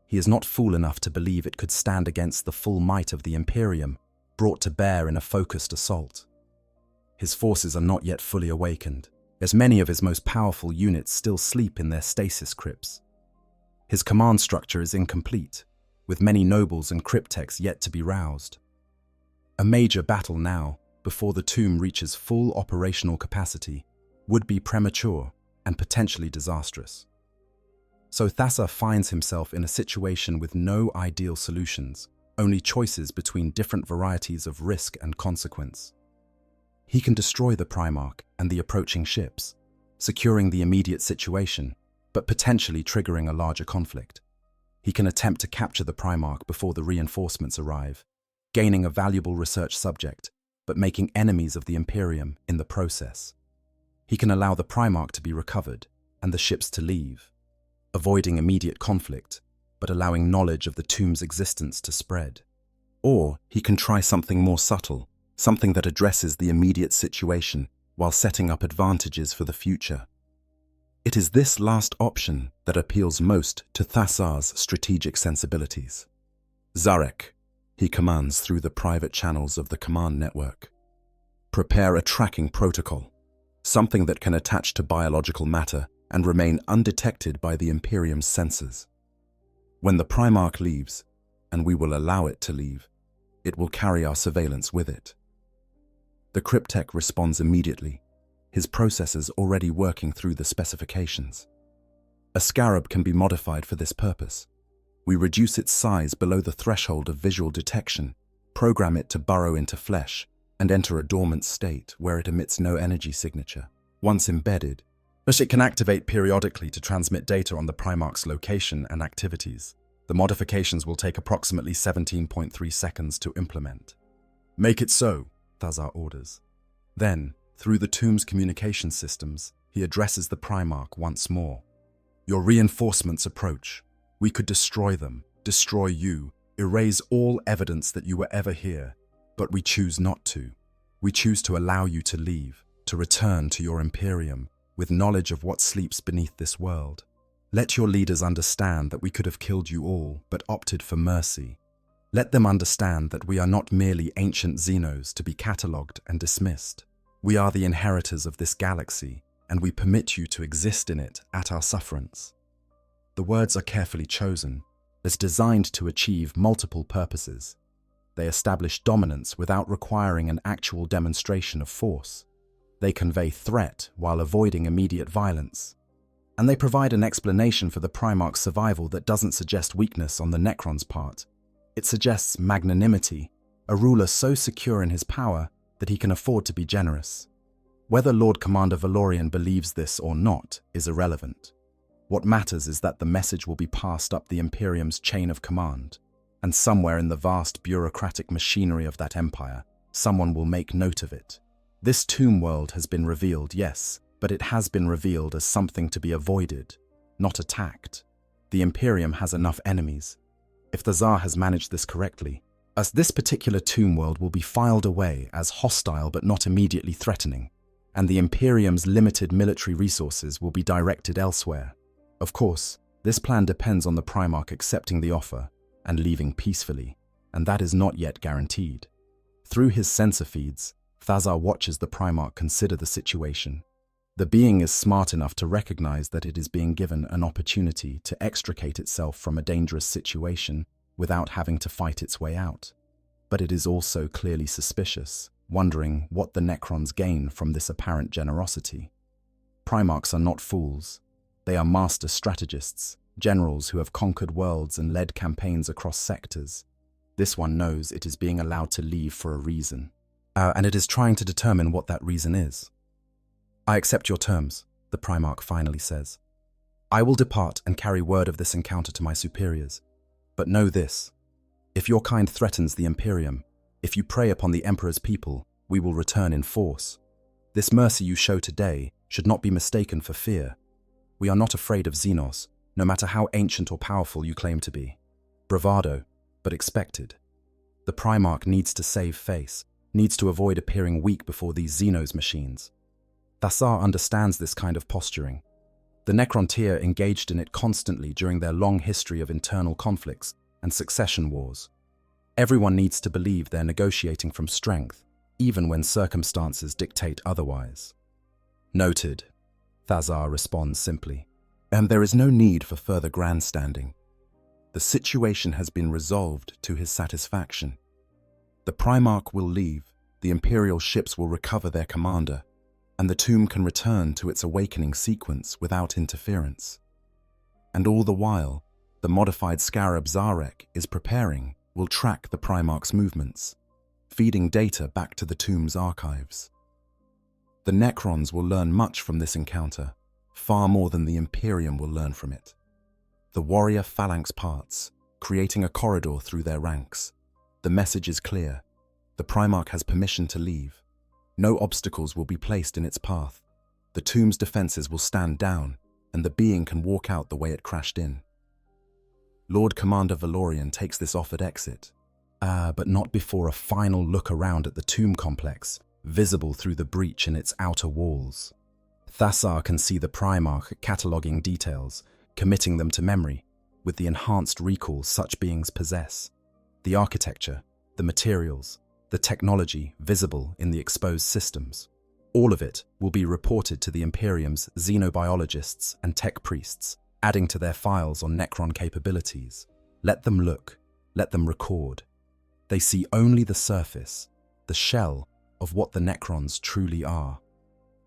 he is not fool enough to believe it could stand against the full might of the Imperium, brought to bear in a focused assault. His forces are not yet fully awakened, as many of his most powerful units still sleep in their stasis crypts. His command structure is incomplete, with many nobles and cryptechs yet to be roused. A major battle now, before the tomb reaches full operational capacity, would be premature and potentially disastrous. So Thazar finds himself in a situation with no ideal solutions, only choices between different varieties of risk and consequence. He can destroy the Primarch and the approaching ships, securing the immediate situation, but potentially triggering a larger conflict. He can attempt to capture the Primarch before the reinforcements arrive, gaining a valuable research subject, but making enemies of the Imperium in the process. He can allow the Primarch to be recovered and the ships to leave, avoiding immediate conflict, but allowing knowledge of the tomb's existence to spread. Or he can try something more subtle, something that addresses the immediate situation while setting up advantages for the future. It is this last option that appeals most to Thazar's strategic sensibilities. Zarek, he commands through the private channels of the command network. Prepare a tracking protocol, something that can attach to biological matter and remain undetected by the Imperium's sensors. When the Primarch leaves, and we will allow it to leave, it will carry our surveillance with it. The cryptech responds immediately, his processors already working through the specifications. A scarab can be modified for this purpose. We reduce its size below the threshold of visual detection, program it to burrow into flesh, and enter a dormant state where it emits no energy signature. Once embedded, it can activate periodically to transmit data on the Primarch's location and activities. The modifications will take approximately 17.3 seconds to implement. Make it so, Thazar orders. Then, through the tomb's communication systems, he addresses the Primarch once more. Your reinforcements approach. We could destroy them, destroy you, erase all evidence that you were ever here, but we choose not to. We choose to allow you to leave, to return to your Imperium, with knowledge of what sleeps beneath this world. Let your leaders understand that we could have killed you all, but opted for mercy. Let them understand that we are not merely ancient Xenos to be catalogued and dismissed. We are the inheritors of this galaxy, and we permit you to exist in it at our sufferance. The words are carefully chosen, as designed to achieve multiple purposes. They establish dominance without requiring an actual demonstration of force. They convey threat while avoiding immediate violence. And they provide an explanation for the Primarch's survival that doesn't suggest weakness on the Necrons' part. It suggests magnanimity, a ruler so secure in his power that he can afford to be generous. Whether Lord Commander Valorian believes this or not is irrelevant. What matters is that the message will be passed up the Imperium's chain of command, and somewhere in the vast bureaucratic machinery of that empire, someone will make note of it. This tomb world has been revealed, yes, but it has been revealed as something to be avoided, not attacked. The Imperium has enough enemies. If the Tsar has managed this correctly, as this particular tomb world will be filed away as hostile but not immediately threatening, and the Imperium's limited military resources will be directed elsewhere. Of course, this plan depends on the Primarch accepting the offer and leaving peacefully, and that is not yet guaranteed. Through his sensor feeds, Thazar watches the Primarch consider the situation. The being is smart enough to recognize that it is being given an opportunity to extricate itself from a dangerous situation without having to fight its way out. But it is also clearly suspicious, wondering what the Necrons gain from this apparent generosity. Primarchs are not fools. They are master strategists, generals who have conquered worlds and led campaigns across sectors. This one knows it is being allowed to leave for a reason. And it is trying to determine what that reason is. I accept your terms, the Primarch finally says. I will depart and carry word of this encounter to my superiors. But know this, if your kind threatens the Imperium, if you prey upon the Emperor's people, we will return in force. This mercy you show today should not be mistaken for fear. We are not afraid of Xenos, no matter how ancient or powerful you claim to be. Bravado, but expected. The Primarch needs to save face, needs to avoid appearing weak before these Xenos machines. Thazar understands this kind of posturing. The Necrontyr engaged in it constantly during their long history of internal conflicts and succession wars. Everyone needs to believe they're negotiating from strength, even when circumstances dictate otherwise. Noted, Thazar responds simply. And there is no need for further grandstanding. The situation has been resolved to his satisfaction. The Primarch will leave, the Imperial ships will recover their commander, and the tomb can return to its awakening sequence without interference. And all the while, the modified scarab Zarek is preparing, will track the Primarch's movements, feeding data back to the tomb's archives. The Necrons will learn much from this encounter, far more than the Imperium will learn from it. The warrior phalanx parts, creating a corridor through their ranks. The message is clear. The Primarch has permission to leave. No obstacles will be placed in its path. The tomb's defenses will stand down, and the being can walk out the way it crashed in. Lord Commander Valorian takes this offered exit, but not before a final look around at the tomb complex, visible through the breach in its outer walls. Thazar can see the Primarch cataloguing details, committing them to memory, with the enhanced recall such beings possess. The architecture, the materials, the technology visible in the exposed systems. All of it will be reported to the Imperium's xenobiologists and tech priests, adding to their files on Necron capabilities. Let them look, let them record. They see only the surface, the shell of what the Necrons truly are.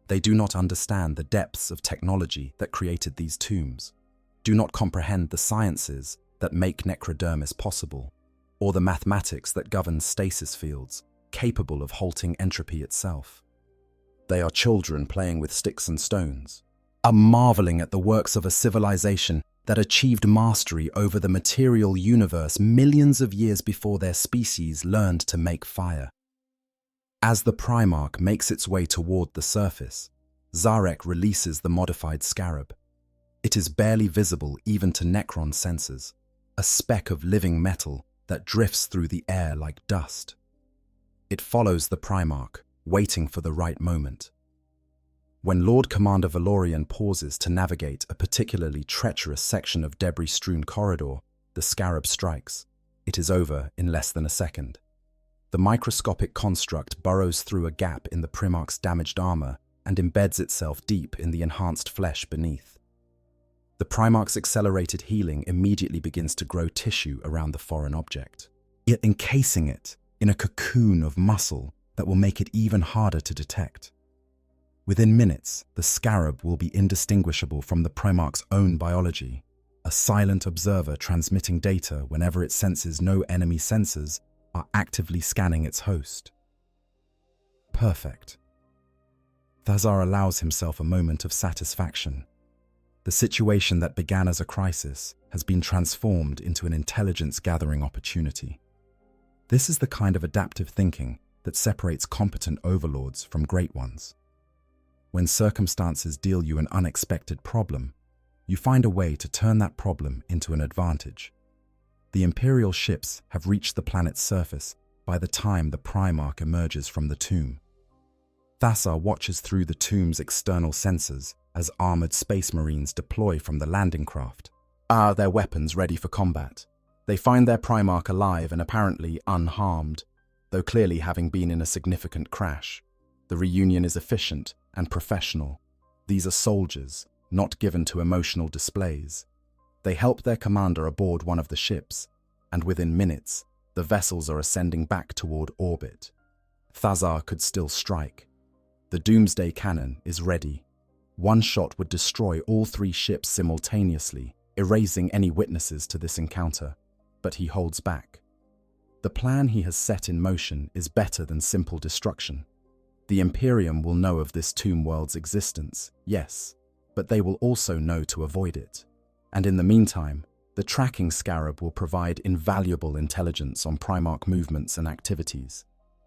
They do not understand the depths of technology that created these tombs, do not comprehend the sciences that make necrodermis possible, or the mathematics that govern stasis fields, capable of halting entropy itself. They are children playing with sticks and stones, are marveling at the works of a civilization that achieved mastery over the material universe millions of years before their species learned to make fire. As the Primarch makes its way toward the surface, Zarek releases the modified scarab. It is barely visible even to Necron sensors, a speck of living metal that drifts through the air like dust. It follows the Primarch, waiting for the right moment. When Lord Commander Valorian pauses to navigate a particularly treacherous section of debris-strewn corridor, the Scarab strikes. It is over in less than a second. The microscopic construct burrows through a gap in the Primarch's damaged armor and embeds itself deep in the enhanced flesh beneath. The Primarch's accelerated healing immediately begins to grow tissue around the foreign object, yet encasing it in a cocoon of muscle that will make it even harder to detect. Within minutes, the Scarab will be indistinguishable from the Primarch's own biology, a silent observer transmitting data whenever it senses no enemy sensors are actively scanning its host. Perfect. Thazar allows himself a moment of satisfaction. The situation that began as a crisis has been transformed into an intelligence-gathering opportunity. This is the kind of adaptive thinking that separates competent overlords from great ones. When circumstances deal you an unexpected problem, you find a way to turn that problem into an advantage. The Imperial ships have reached the planet's surface by the time the Primarch emerges from the tomb. Thazar watches through the tomb's external sensors as armored space marines deploy from the landing craft. Their weapons ready for combat. They find their Primarch alive and apparently unharmed, though clearly having been in a significant crash. The reunion is efficient and professional. These are soldiers, not given to emotional displays. They help their commander aboard one of the ships, and within minutes, the vessels are ascending back toward orbit. Thazar could still strike. The Doomsday Cannon is ready. One shot would destroy all 3 ships simultaneously, erasing any witnesses to this encounter, but he holds back. The plan he has set in motion is better than simple destruction. The Imperium will know of this tomb world's existence, yes, but they will also know to avoid it. And in the meantime, the tracking Scarab will provide invaluable intelligence on Primarch movements and activities.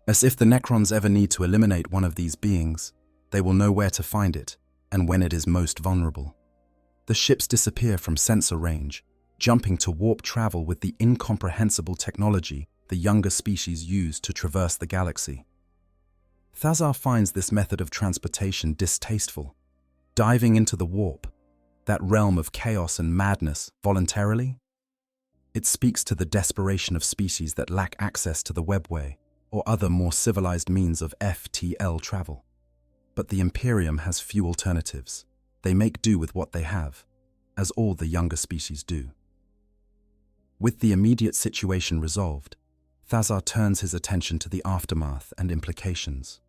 As if the Necrons ever need to eliminate one of these beings, they will know where to find it and when it is most vulnerable. The ships disappear from sensor range, jumping to warp travel with the incomprehensible technology the younger species use to traverse the galaxy. Thazar finds this method of transportation distasteful. Diving into the warp, that realm of chaos and madness, voluntarily? It speaks to the desperation of species that lack access to the webway or other more civilized means of FTL travel. But the Imperium has few alternatives. They make do with what they have, as all the younger species do. With the immediate situation resolved, Thazar turns his attention to the aftermath and implications.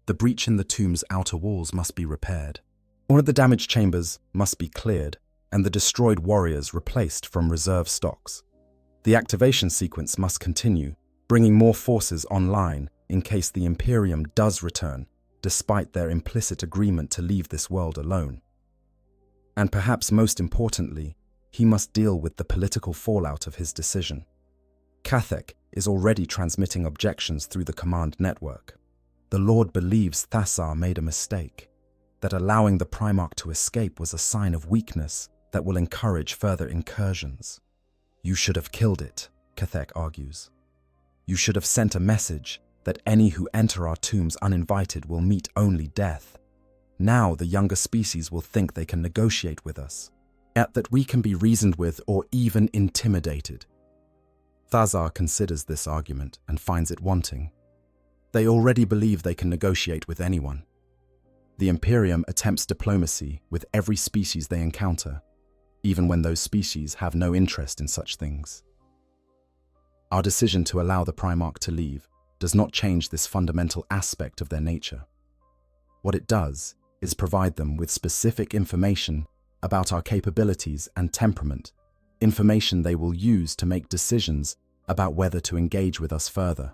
The breach in the tomb's outer walls must be repaired. All of the damaged chambers must be cleared and the destroyed warriors replaced from reserve stocks. The activation sequence must continue, bringing more forces online in case the Imperium does return, despite their implicit agreement to leave this world alone. And perhaps most importantly, he must deal with the political fallout of his decision. Cathek is already transmitting objections through the command network. The Lord believes Thazar made a mistake, that allowing the Primarch to escape was a sign of weakness that will encourage further incursions. You should have killed it, Cathek argues. You should have sent a message that any who enter our tombs uninvited will meet only death. Now the younger species will think they can negotiate with us, yet that we can be reasoned with or even intimidated. Thazar considers this argument and finds it wanting. They already believe they can negotiate with anyone. The Imperium attempts diplomacy with every species they encounter, even when those species have no interest in such things. Our decision to allow the Primarch to leave does not change this fundamental aspect of their nature. What it does is provide them with specific information about our capabilities and temperament, information they will use to make decisions about whether to engage with us further.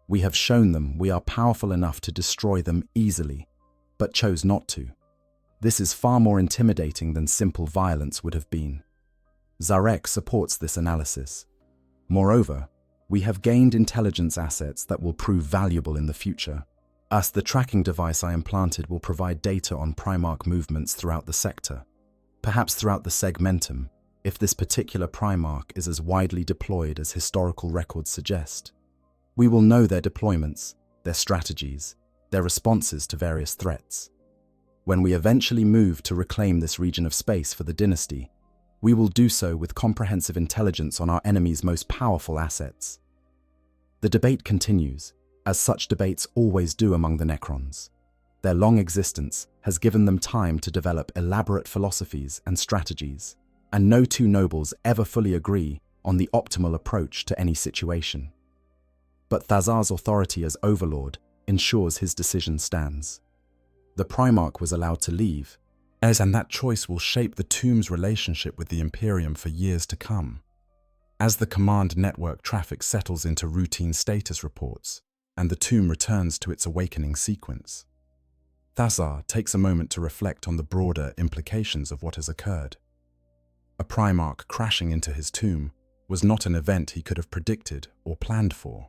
We have shown them we are powerful enough to destroy them easily, but chose not to. This is far more intimidating than simple violence would have been. Zarek supports this analysis. Moreover, we have gained intelligence assets that will prove valuable in the future. The tracking device I implanted will provide data on Primarch movements throughout the sector. Perhaps throughout the segmentum, if this particular Primarch is as widely deployed as historical records suggest. We will know their deployments, their strategies, their responses to various threats. When we eventually move to reclaim this region of space for the dynasty, we will do so with comprehensive intelligence on our enemy's most powerful assets. The debate continues, as such debates always do among the Necrons. Their long existence has given them time to develop elaborate philosophies and strategies, and no two nobles ever fully agree on the optimal approach to any situation. But Thazar's authority as overlord ensures his decision stands. The Primarch was allowed to leave, And that choice will shape the tomb's relationship with the Imperium for years to come. As the command network traffic settles into routine status reports, and the tomb returns to its awakening sequence, Thazar takes a moment to reflect on the broader implications of what has occurred. A Primarch crashing into his tomb was not an event he could have predicted or planned for.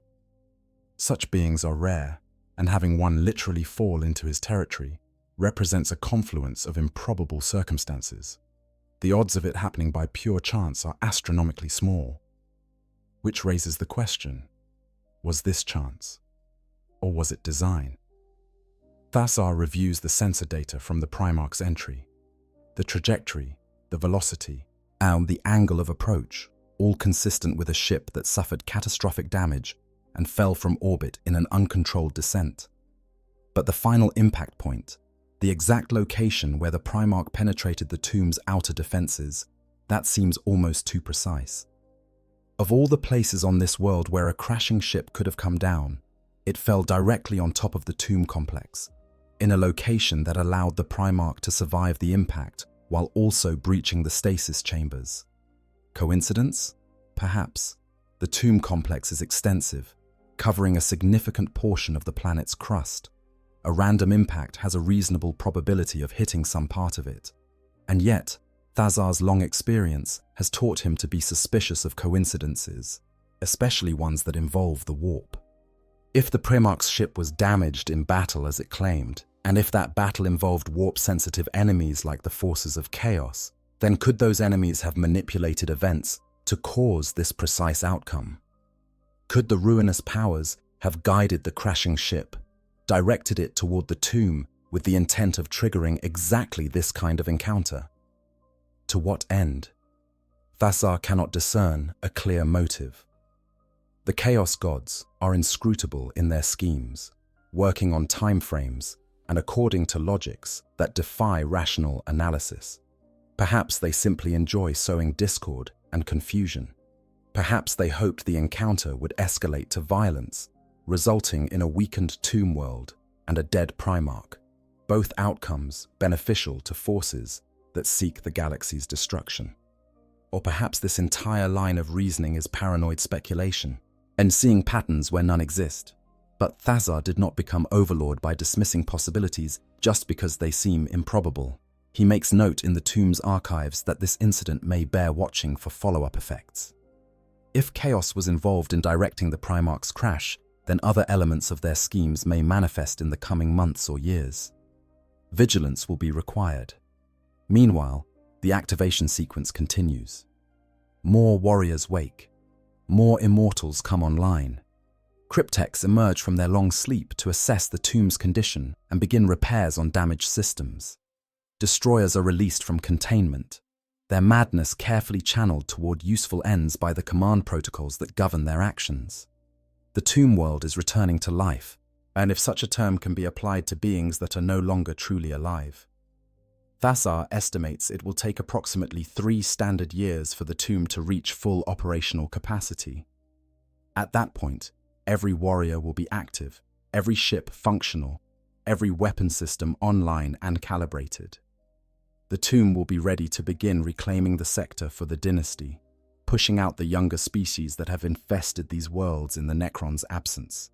Such beings are rare, and having one literally fall into his territory represents a confluence of improbable circumstances. The odds of it happening by pure chance are astronomically small. Which raises the question, was this chance? Or was it design? Thazar reviews the sensor data from the Primarch's entry. The trajectory, the velocity, and the angle of approach, all consistent with a ship that suffered catastrophic damage and fell from orbit in an uncontrolled descent. But the final impact point, the exact location where the Primarch penetrated the tomb's outer defenses, that seems almost too precise. Of all the places on this world where a crashing ship could have come down, it fell directly on top of the tomb complex, in a location that allowed the Primarch to survive the impact while also breaching the stasis chambers. Coincidence? Perhaps. The tomb complex is extensive, covering a significant portion of the planet's crust. A random impact has a reasonable probability of hitting some part of it. And yet, Thazar's long experience has taught him to be suspicious of coincidences, especially ones that involve the warp. If the Primarch's ship was damaged in battle as it claimed, and if that battle involved warp-sensitive enemies like the forces of chaos, then could those enemies have manipulated events to cause this precise outcome? Could the ruinous powers have guided the crashing ship, directed it toward the tomb with the intent of triggering exactly this kind of encounter? To what end? Thazar cannot discern a clear motive. The Chaos Gods are inscrutable in their schemes, working on time frames and according to logics that defy rational analysis. Perhaps they simply enjoy sowing discord and confusion. Perhaps they hoped the encounter would escalate to violence, resulting in a weakened tomb world and a dead Primarch, both outcomes beneficial to forces that seek the galaxy's destruction. Or perhaps this entire line of reasoning is paranoid speculation, and seeing patterns where none exist. But Thazar did not become overlord by dismissing possibilities just because they seem improbable. He makes note in the tomb's archives that this incident may bear watching for follow-up effects. If chaos was involved in directing the Primarch's crash, then other elements of their schemes may manifest in the coming months or years. Vigilance will be required. Meanwhile, the activation sequence continues. More warriors wake. More immortals come online. Cryptechs emerge from their long sleep to assess the tomb's condition and begin repairs on damaged systems. Destroyers are released from containment, their madness carefully channeled toward useful ends by the command protocols that govern their actions. The tomb world is returning to life, and if such a term can be applied to beings that are no longer truly alive. Thazar estimates it will take approximately 3 standard years for the tomb to reach full operational capacity. At that point, every warrior will be active, every ship functional, every weapon system online and calibrated. The tomb will be ready to begin reclaiming the sector for the dynasty, pushing out the younger species that have infested these worlds in the Necrons' absence.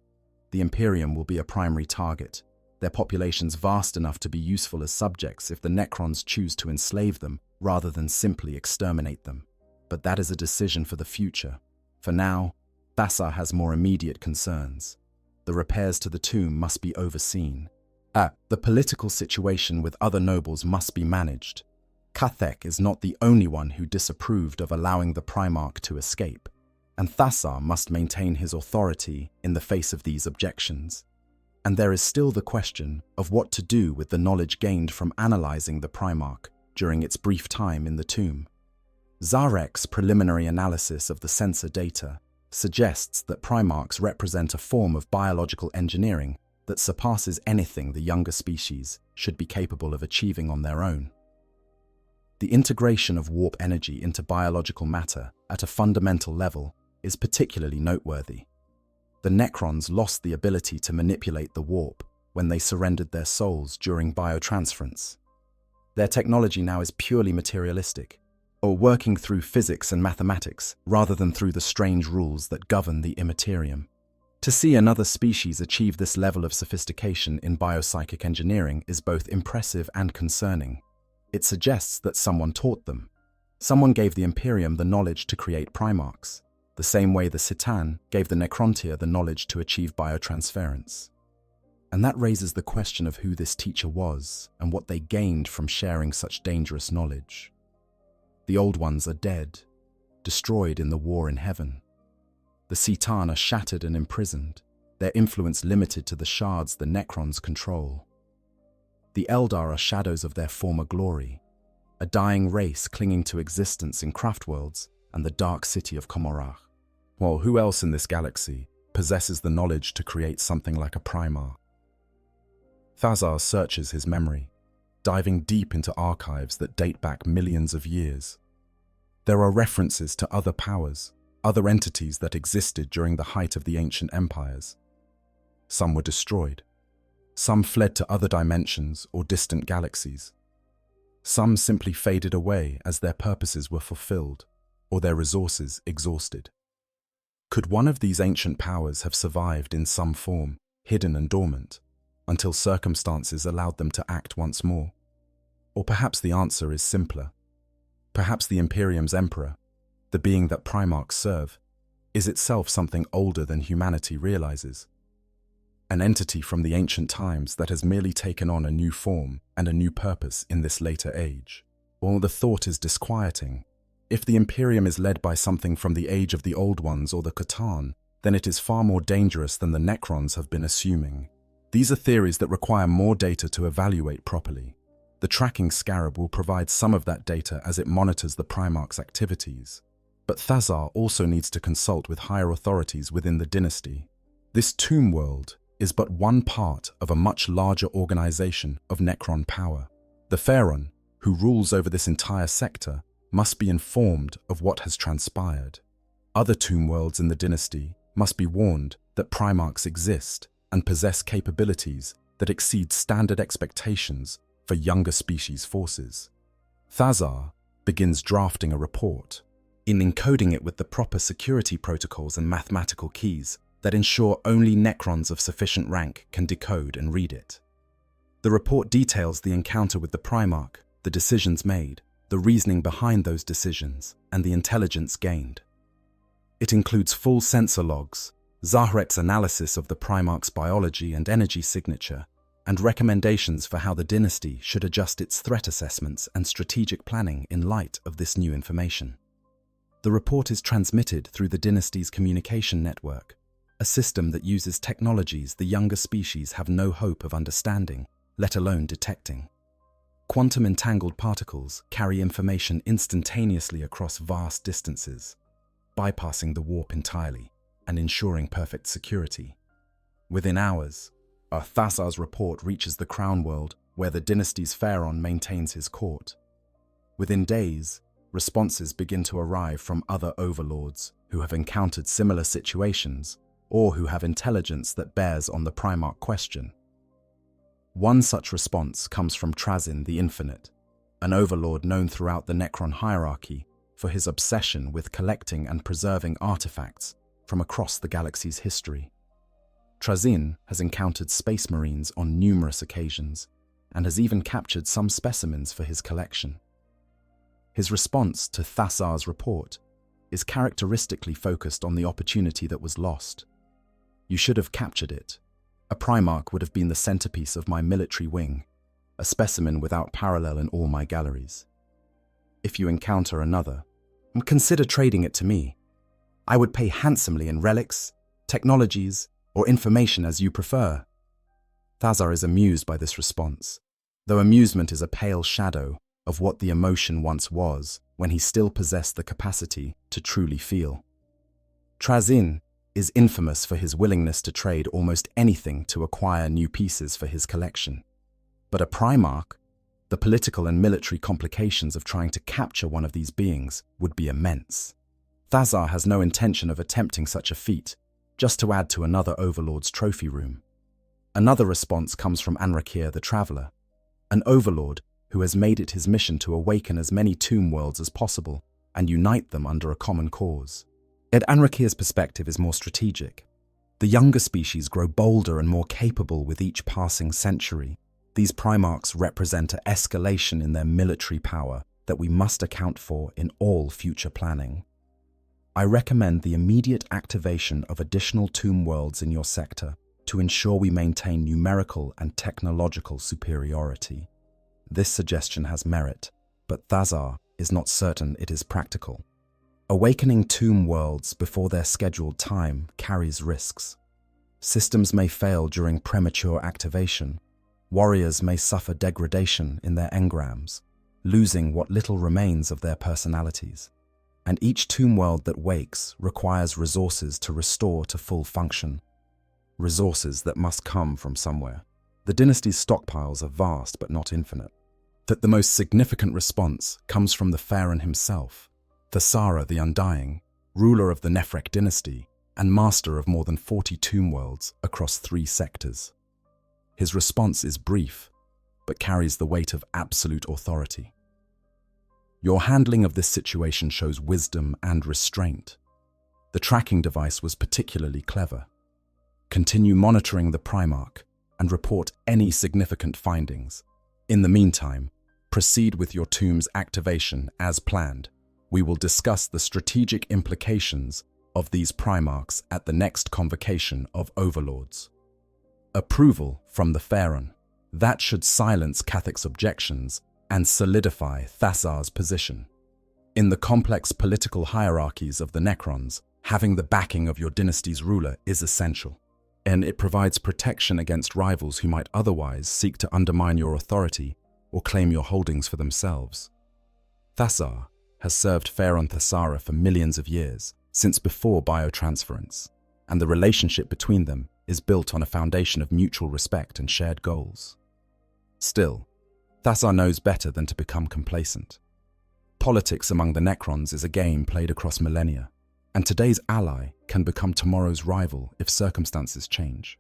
The Imperium will be a primary target, their populations vast enough to be useful as subjects if the Necrons choose to enslave them rather than simply exterminate them. But that is a decision for the future. For now, Thazar has more immediate concerns. The repairs to the tomb must be overseen. The political situation with other nobles must be managed. Kathek is not the only one who disapproved of allowing the Primarch to escape, and Thasar must maintain his authority in the face of these objections. And there is still the question of what to do with the knowledge gained from analyzing the Primarch during its brief time in the tomb. Zarek's preliminary analysis of the sensor data suggests that Primarchs represent a form of biological engineering that surpasses anything the younger species should be capable of achieving on their own. The integration of warp energy into biological matter at a fundamental level is particularly noteworthy. The Necrons lost the ability to manipulate the warp when they surrendered their souls during biotransference. Their technology now is purely materialistic, or working through physics and mathematics rather than through the strange rules that govern the Imperium. To see another species achieve this level of sophistication in biopsychic engineering is both impressive and concerning. It suggests that someone taught them. Someone gave the Imperium the knowledge to create Primarchs, the same way the Citan gave the Necrontyr the knowledge to achieve biotransference. And that raises the question of who this teacher was and what they gained from sharing such dangerous knowledge. The Old Ones are dead, destroyed in the war in heaven. The Citan are shattered and imprisoned, their influence limited to the shards the Necrons control. The Eldar are shadows of their former glory, a dying race clinging to existence in Craftworlds and the dark city of Komorach. Well, who else in this galaxy possesses the knowledge to create something like a Primarch? Thasar searches his memory, diving deep into archives that date back millions of years. There are references to other powers, other entities that existed during the height of the ancient empires. Some were destroyed. Some fled to other dimensions or distant galaxies. Some simply faded away as their purposes were fulfilled or their resources exhausted. Could one of these ancient powers have survived in some form, hidden and dormant, until circumstances allowed them to act once more? Or perhaps the answer is simpler. Perhaps the Imperium's emperor, the being that Primarchs serve, is itself something older than humanity realizes. An entity from the ancient times that has merely taken on a new form and a new purpose in this later age. Well, the thought is disquieting. If the Imperium is led by something from the age of the Old Ones or the Catan, then it is far more dangerous than the Necrons have been assuming. These are theories that require more data to evaluate properly. The tracking scarab will provide some of that data as it monitors the Primarch's activities. But Thasar also needs to consult with higher authorities within the dynasty. This tomb world is but one part of a much larger organization of Necron power. The Pharaon, who rules over this entire sector, must be informed of what has transpired. Other tomb worlds in the dynasty must be warned that Primarchs exist and possess capabilities that exceed standard expectations for younger species forces. Thasar begins drafting a report, in encoding it with the proper security protocols and mathematical keys that ensure only Necrons of sufficient rank can decode and read it. The report details the encounter with the Primarch, the decisions made, the reasoning behind those decisions, and the intelligence gained. It includes full sensor logs, Zahrek's analysis of the Primarch's biology and energy signature, and recommendations for how the dynasty should adjust its threat assessments and strategic planning in light of this new information. The report is transmitted through the dynasty's communication network, a system that uses technologies the younger species have no hope of understanding, let alone detecting. Quantum entangled particles carry information instantaneously across vast distances, bypassing the warp entirely and ensuring perfect security. Within hours, Thasar's report reaches the Crown World, where the dynasty's Pharaon maintains his court. Within days, responses begin to arrive from other overlords who have encountered similar situations or who have intelligence that bears on the Primarch question. One such response comes from Trazyn the Infinite, an overlord known throughout the Necron hierarchy for his obsession with collecting and preserving artifacts from across the galaxy's history. Trazyn has encountered space marines on numerous occasions and has even captured some specimens for his collection. His response to Thasar's report is characteristically focused on the opportunity that was lost. You should have captured it. A Primarch would have been the centerpiece of my military wing, a specimen without parallel in all my galleries. if you encounter another, and consider trading it to me. I would pay handsomely in relics, technologies, or information as you prefer." Thazar is amused by this response, though amusement is a pale shadow of what the emotion once was when he still possessed the capacity to truly feel. Trazin is infamous for his willingness to trade almost anything to acquire new pieces for his collection. But a Primarch, the political and military complications of trying to capture one of these beings would be immense. Thazar has no intention of attempting such a feat, just to add to another Overlord's trophy room. Another response comes from Anrakir the Traveller, an Overlord who has made it his mission to awaken as many tomb worlds as possible and unite them under a common cause. Yet Anrakir's perspective is more strategic. The younger species grow bolder and more capable with each passing century. These Primarchs represent an escalation in their military power that we must account for in all future planning. I recommend the immediate activation of additional tomb worlds in your sector to ensure we maintain numerical and technological superiority. This suggestion has merit, but Thazar is not certain it is practical. Awakening tomb worlds before their scheduled time carries risks. Systems may fail during premature activation. Warriors may suffer degradation in their engrams, losing what little remains of their personalities. And each tomb world that wakes requires resources to restore to full function. Resources that must come from somewhere. The dynasty's stockpiles are vast but not infinite. That the most significant response comes from the Pharaoh himself, Thasara the Undying, ruler of the Nephrek dynasty and master of more than 40 tomb worlds across 3 sectors. His response is brief, but carries the weight of absolute authority. Your handling of this situation shows wisdom and restraint. The tracking device was particularly clever. Continue monitoring the Primarch and report any significant findings. In the meantime, proceed with your tomb's activation as planned. We will discuss the strategic implications of these Primarchs at the next convocation of Overlords. Approval from the Pharaoh. That should silence Kathik's objections and solidify Thasar's position. In the complex political hierarchies of the Necrons, having the backing of your dynasty's ruler is essential, and it provides protection against rivals who might otherwise seek to undermine your authority or claim your holdings for themselves. Thasar has served Pharaoh Thasara for millions of years, since before biotransference, and the relationship between them is built on a foundation of mutual respect and shared goals. Still, Thasar knows better than to become complacent. Politics among the Necrons is a game played across millennia, and today's ally can become tomorrow's rival if circumstances change.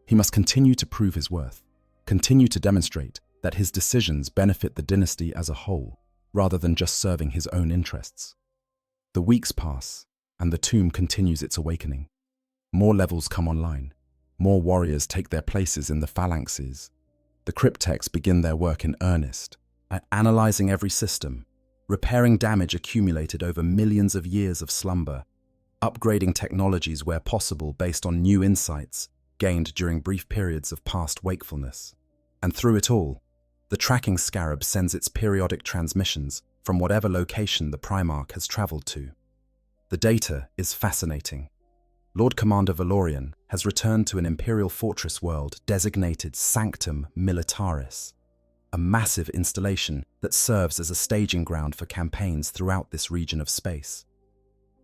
He must continue to prove his worth, continue to demonstrate that his decisions benefit the dynasty as a whole, rather than just serving his own interests. The weeks pass, and the tomb continues its awakening. More levels come online. More warriors take their places in the phalanxes. The cryptechs begin their work in earnest, at analyzing every system, repairing damage accumulated over millions of years of slumber, upgrading technologies where possible based on new insights gained during brief periods of past wakefulness. And through it all, the tracking scarab sends its periodic transmissions from whatever location the Primarch has traveled to. The data is fascinating. Lord Commander Valorian has returned to an Imperial fortress world designated Sanctum Militaris, a massive installation that serves as a staging ground for campaigns throughout this region of space.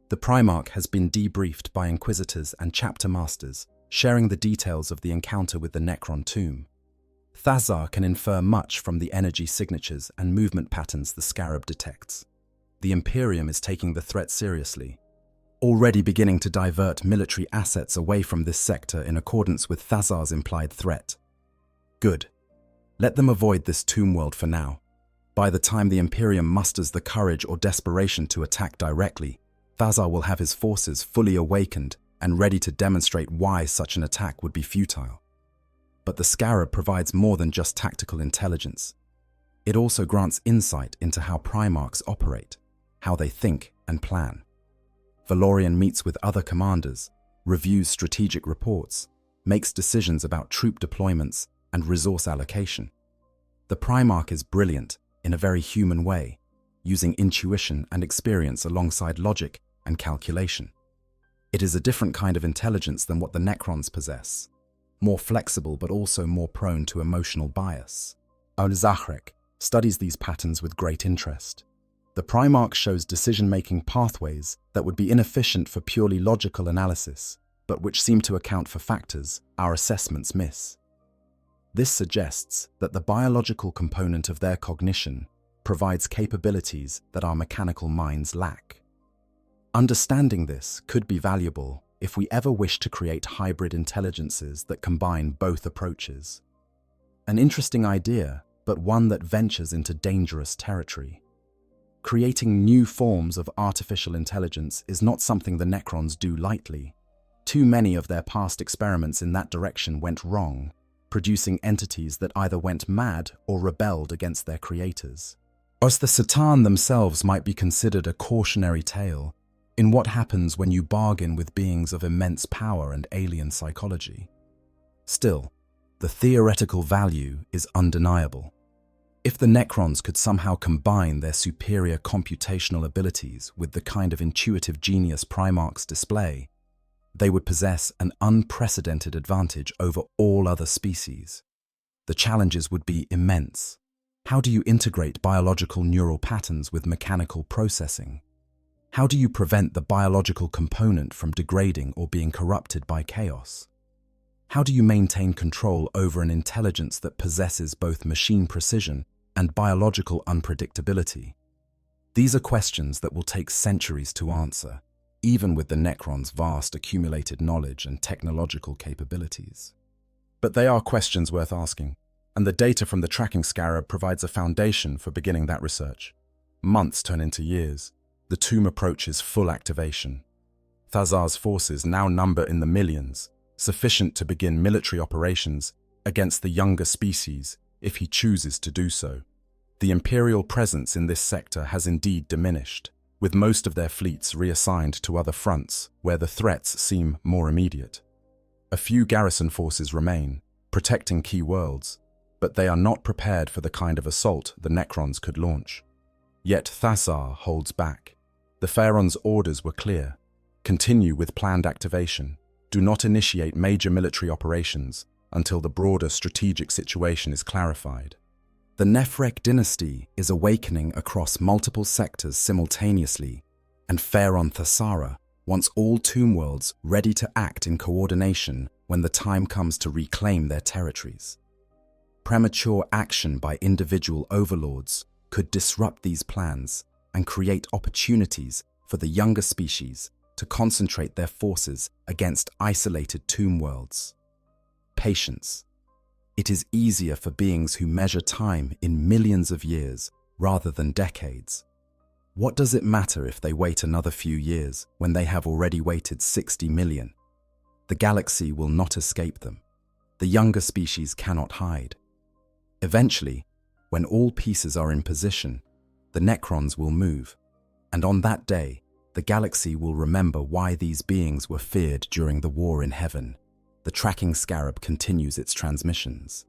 The Primarch has been debriefed by Inquisitors and Chapter Masters, sharing the details of the encounter with the Necron tomb. Thazar can infer much from the energy signatures and movement patterns the scarab detects. The Imperium is taking the threat seriously, already beginning to divert military assets away from this sector in accordance with Thazar's implied threat. Good. Let them avoid this tomb world for now. By the time the Imperium musters the courage or desperation to attack directly, Thazar will have his forces fully awakened and ready to demonstrate why such an attack would be futile. But the Scarab provides more than just tactical intelligence. It also grants insight into how Primarchs operate, how they think and plan. Valorian meets with other commanders, reviews strategic reports, makes decisions about troop deployments and resource allocation. The Primarch is brilliant in a very human way, using intuition and experience alongside logic and calculation. It is a different kind of intelligence than what the Necrons possess, more flexible but also more prone to emotional bias. Al-Zahrek studies these patterns with great interest. The Primarch shows decision-making pathways that would be inefficient for purely logical analysis, but which seem to account for factors our assessments miss. This suggests that the biological component of their cognition provides capabilities that our mechanical minds lack. Understanding this could be valuable if we ever wish to create hybrid intelligences that combine both approaches. An interesting idea, but one that ventures into dangerous territory. Creating new forms of artificial intelligence is not something the Necrons do lightly. Too many of their past experiments in that direction went wrong, producing entities that either went mad or rebelled against their creators. As the Satan themselves might be considered a cautionary tale in what happens when you bargain with beings of immense power and alien psychology. Still, the theoretical value is undeniable. If the Necrons could somehow combine their superior computational abilities with the kind of intuitive genius Primarchs display, they would possess an unprecedented advantage over all other species. The challenges would be immense. How do you integrate biological neural patterns with mechanical processing? How do you prevent the biological component from degrading or being corrupted by chaos? How do you maintain control over an intelligence that possesses both machine precision and biological unpredictability? These are questions that will take centuries to answer, even with the Necrons' vast accumulated knowledge and technological capabilities. But they are questions worth asking, and the data from the tracking scarab provides a foundation for beginning that research. Months turn into years. The tomb approaches full activation. Thasar's forces now number in the millions, sufficient to begin military operations against the younger species if he chooses to do so. The Imperial presence in this sector has indeed diminished, with most of their fleets reassigned to other fronts where the threats seem more immediate. A few garrison forces remain, protecting key worlds, but they are not prepared for the kind of assault the Necrons could launch. Yet Thasar holds back. The Pharaon's orders were clear. Continue with planned activation. Do not initiate major military operations until the broader strategic situation is clarified. The Nephrek dynasty is awakening across multiple sectors simultaneously, and Pharaon Thasara wants all tomb worlds ready to act in coordination when the time comes to reclaim their territories. Premature action by individual overlords could disrupt these plans and create opportunities for the younger species to concentrate their forces against isolated tomb worlds. Patience. It is easier for beings who measure time in millions of years rather than decades. What does it matter if they wait another few years when they have already waited 60 million? The galaxy will not escape them. The younger species cannot hide. Eventually, when all pieces are in position, the Necrons will move, and on that day, the galaxy will remember why these beings were feared during the war in heaven. The tracking scarab continues its transmissions.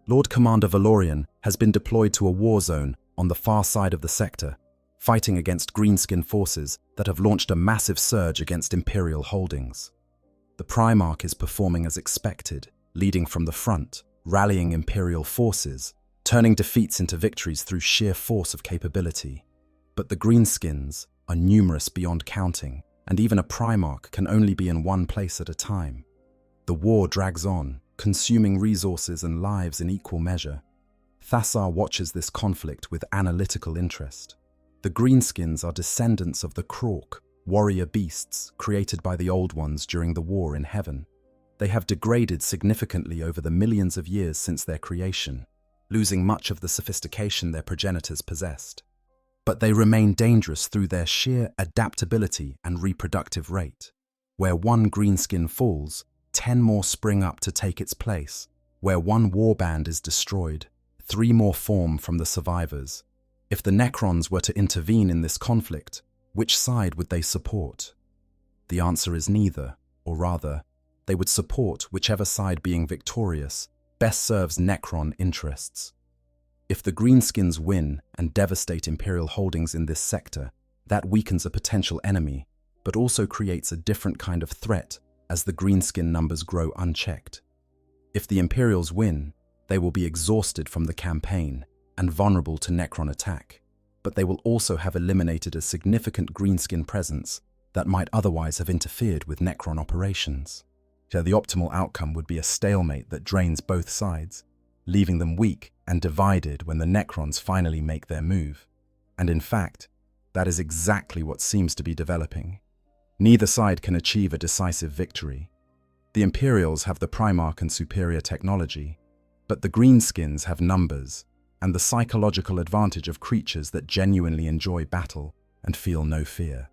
Lord Commander Valorian has been deployed to a war zone on the far side of the sector, fighting against greenskin forces that have launched a massive surge against Imperial holdings. The Primarch is performing as expected, leading from the front, rallying Imperial forces, turning defeats into victories through sheer force of capability. But the greenskins are numerous beyond counting, and even a Primarch can only be in one place at a time. The war drags on, consuming resources and lives in equal measure. Thasar watches this conflict with analytical interest. The greenskins are descendants of the Krork, warrior beasts created by the Old Ones during the war in heaven. They have degraded significantly over the millions of years since their creation, losing much of the sophistication their progenitors possessed. But they remain dangerous through their sheer adaptability and reproductive rate. Where one greenskin falls, 10 more spring up to take its place. Where one warband is destroyed, 3 more form from the survivors. If the Necrons were to intervene in this conflict, which side would they support? The answer is neither, or rather, they would support whichever side being victorious best serves Necron interests. If the Greenskins win and devastate Imperial holdings in this sector, that weakens a potential enemy, but also creates a different kind of threat as the Greenskin numbers grow unchecked. If the Imperials win, they will be exhausted from the campaign and vulnerable to Necron attack, but they will also have eliminated a significant Greenskin presence that might otherwise have interfered with Necron operations. So the optimal outcome would be a stalemate that drains both sides, leaving them weak and divided when the Necrons finally make their move. And in fact, that is exactly what seems to be developing. Neither side can achieve a decisive victory. The Imperials have the Primarch and superior technology, but the Greenskins have numbers and the psychological advantage of creatures that genuinely enjoy battle and feel no fear.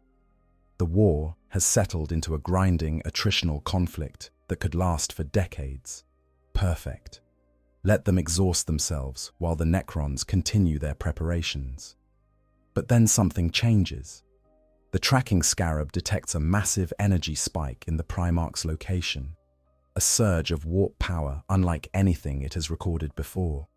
The war has settled into a grinding, attritional conflict that could last for decades. Perfect. Let them exhaust themselves while the Necrons continue their preparations. But then something changes. The tracking scarab detects a massive energy spike in the Primarch's location, a surge of warp power unlike anything it has recorded before.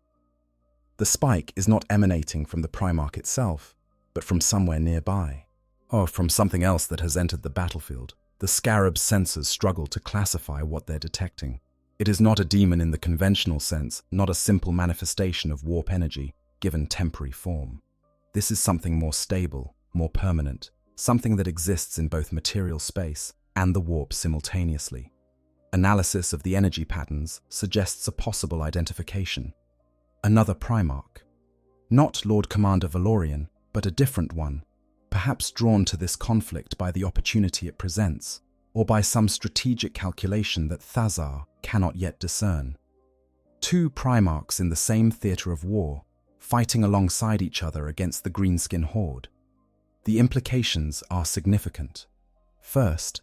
The spike is not emanating from the Primarch itself, but from somewhere nearby, or from something else that has entered the battlefield. The scarab's sensors struggle to classify what they're detecting. It is not a demon in the conventional sense, not a simple manifestation of warp energy given temporary form. This is something more stable, more permanent, something that exists in both material space and the warp simultaneously. Analysis of the energy patterns suggests a possible identification. Another Primarch. Not Lord Commander Valorian, but a different one, perhaps drawn to this conflict by the opportunity it presents, or by some strategic calculation that Thazar cannot yet discern. Two Primarchs in the same theatre of war, fighting alongside each other against the Greenskin horde. The implications are significant. First,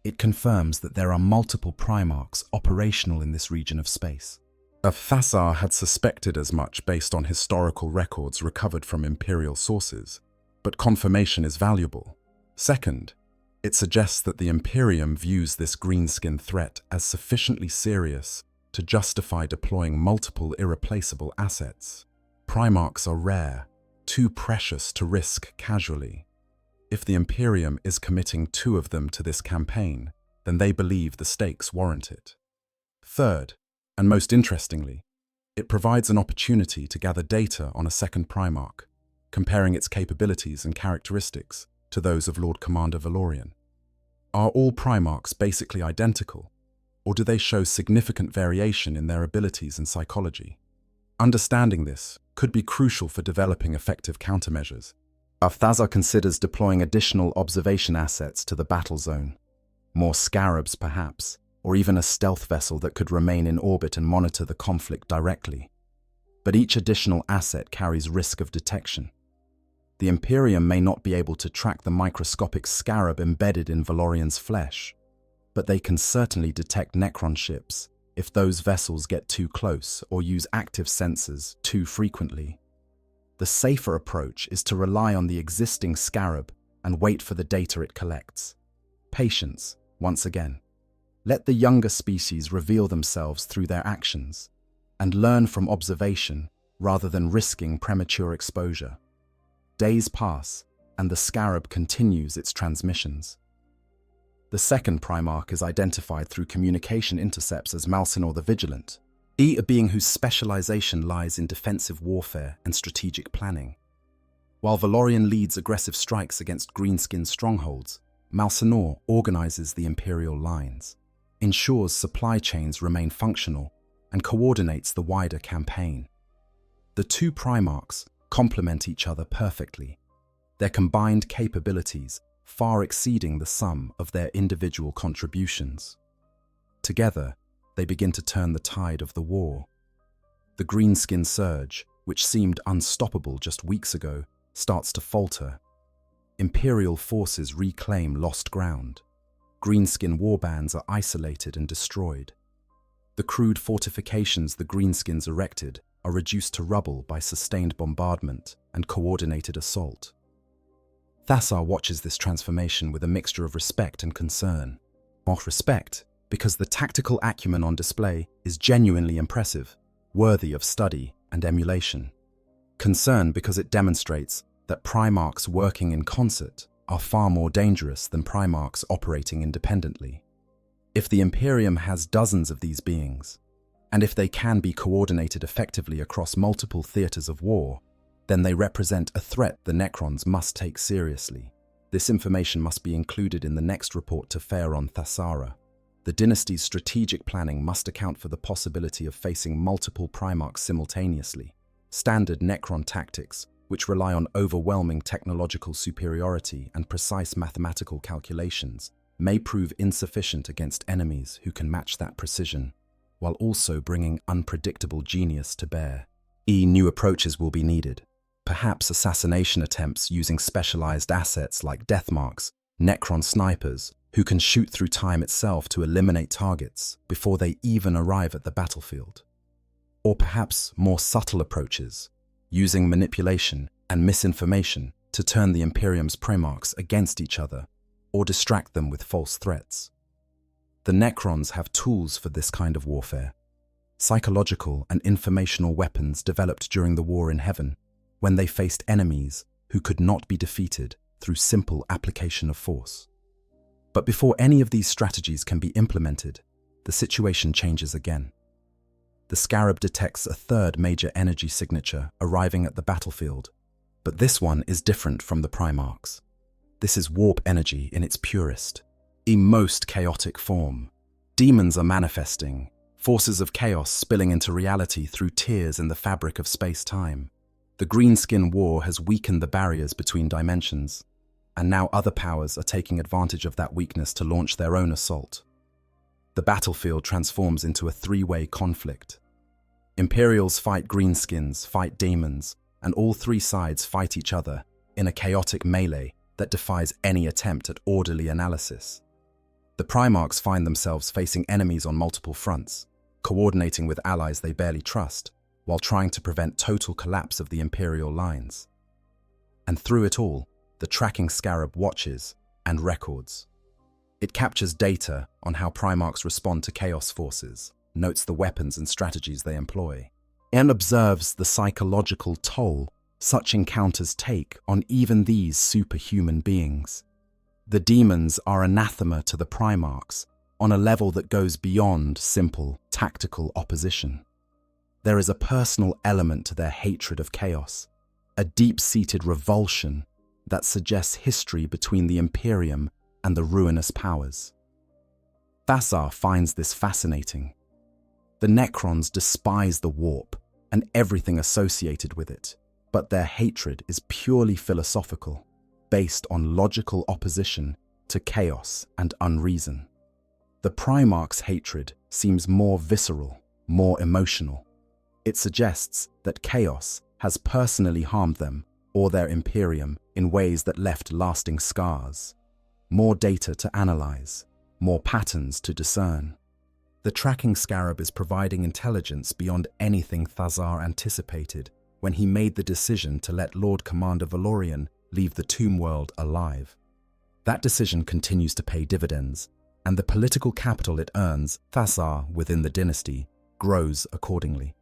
it confirms that there are multiple Primarchs operational in this region of space. Thazar had suspected as much based on historical records recovered from Imperial sources, but confirmation is valuable. Second, it suggests that the Imperium views this Greenskin threat as sufficiently serious to justify deploying multiple irreplaceable assets. Primarchs are rare, too precious to risk casually. If the Imperium is committing 2 of them to this campaign, then they believe the stakes warrant it. Third, and most interestingly, it provides an opportunity to gather data on a second Primarch, comparing its capabilities and characteristics to those of Lord Commander Valorian. Are all Primarchs basically identical, or do they show significant variation in their abilities and psychology? Understanding this could be crucial for developing effective countermeasures. Thazar considers deploying additional observation assets to the battle zone. More scarabs, perhaps, or even a stealth vessel that could remain in orbit and monitor the conflict directly. But each additional asset carries risk of detection. The Imperium may not be able to track the microscopic scarab embedded in Valorian's flesh, but they can certainly detect Necron ships if those vessels get too close or use active sensors too frequently. The safer approach is to rely on the existing scarab and wait for the data it collects. Patience, once again. Let the younger species reveal themselves through their actions, and learn from observation rather than risking premature exposure. Days pass, and the scarab continues its transmissions. The second Primarch is identified through communication intercepts as Malsinor the Vigilant, a being whose specialization lies in defensive warfare and strategic planning. While Valorian leads aggressive strikes against Greenskin strongholds, Malsinor organizes the Imperial lines, ensures supply chains remain functional, and coordinates the wider campaign. The 2 Primarchs complement each other perfectly, their combined capabilities far exceeding the sum of their individual contributions. Together, they begin to turn the tide of the war. The Greenskin surge, which seemed unstoppable just weeks ago, starts to falter. Imperial forces reclaim lost ground. Greenskin warbands are isolated and destroyed. The crude fortifications the Greenskins erected are reduced to rubble by sustained bombardment and coordinated assault. Thazar watches this transformation with a mixture of respect and concern. More respect, because the tactical acumen on display is genuinely impressive, worthy of study and emulation. Concern because it demonstrates that Primarchs working in concert are far more dangerous than Primarchs operating independently. If the Imperium has dozens of these beings, and if they can be coordinated effectively across multiple theatres of war, then they represent a threat the Necrons must take seriously. This information must be included in the next report to Pharaon Thassara. The dynasty's strategic planning must account for the possibility of facing multiple Primarchs simultaneously. Standard Necron tactics, which rely on overwhelming technological superiority and precise mathematical calculations, may prove insufficient against enemies who can match that precision, while also bringing unpredictable genius to bear. New approaches will be needed. Perhaps assassination attempts using specialized assets like death marks, Necron snipers, who can shoot through time itself to eliminate targets before they even arrive at the battlefield. Or perhaps more subtle approaches, using manipulation and misinformation to turn the Imperium's Primarchs against each other or distract them with false threats. The Necrons have tools for this kind of warfare. Psychological and informational weapons developed during the War in Heaven, when they faced enemies who could not be defeated through simple application of force. But before any of these strategies can be implemented, the situation changes again. The Scarab detects a third major energy signature arriving at the battlefield, but this one is different from the Primarchs. This is warp energy in its purest, most chaotic form. Demons are manifesting, forces of chaos spilling into reality through tears in the fabric of space-time. The Greenskin War has weakened the barriers between dimensions, and now other powers are taking advantage of that weakness to launch their own assault. The battlefield transforms into a three-way conflict. Imperials fight Greenskins, fight demons, and all three sides fight each other in a chaotic melee that defies any attempt at orderly analysis. The Primarchs find themselves facing enemies on multiple fronts, coordinating with allies they barely trust, while trying to prevent total collapse of the Imperial lines. And through it all, the tracking Scarab watches and records. It captures data on how Primarchs respond to Chaos forces, notes the weapons and strategies they employ, and observes the psychological toll such encounters take on even these superhuman beings. The demons are anathema to the Primarchs on a level that goes beyond simple tactical opposition. There is a personal element to their hatred of chaos, a deep-seated revulsion that suggests history between the Imperium and the ruinous powers. Thassar finds this fascinating. The Necrons despise the warp and everything associated with it, but their hatred is purely philosophical, based on logical opposition to chaos and unreason. The Primarch's hatred seems more visceral, more emotional. It suggests that chaos has personally harmed them or their Imperium in ways that left lasting scars. More data to analyze, more patterns to discern. The tracking Scarab is providing intelligence beyond anything Thassar anticipated when he made the decision to let Lord Commander Valorian leave the Tomb World alive. That decision continues to pay dividends, and the political capital it earns, Thassar, within the dynasty, grows accordingly.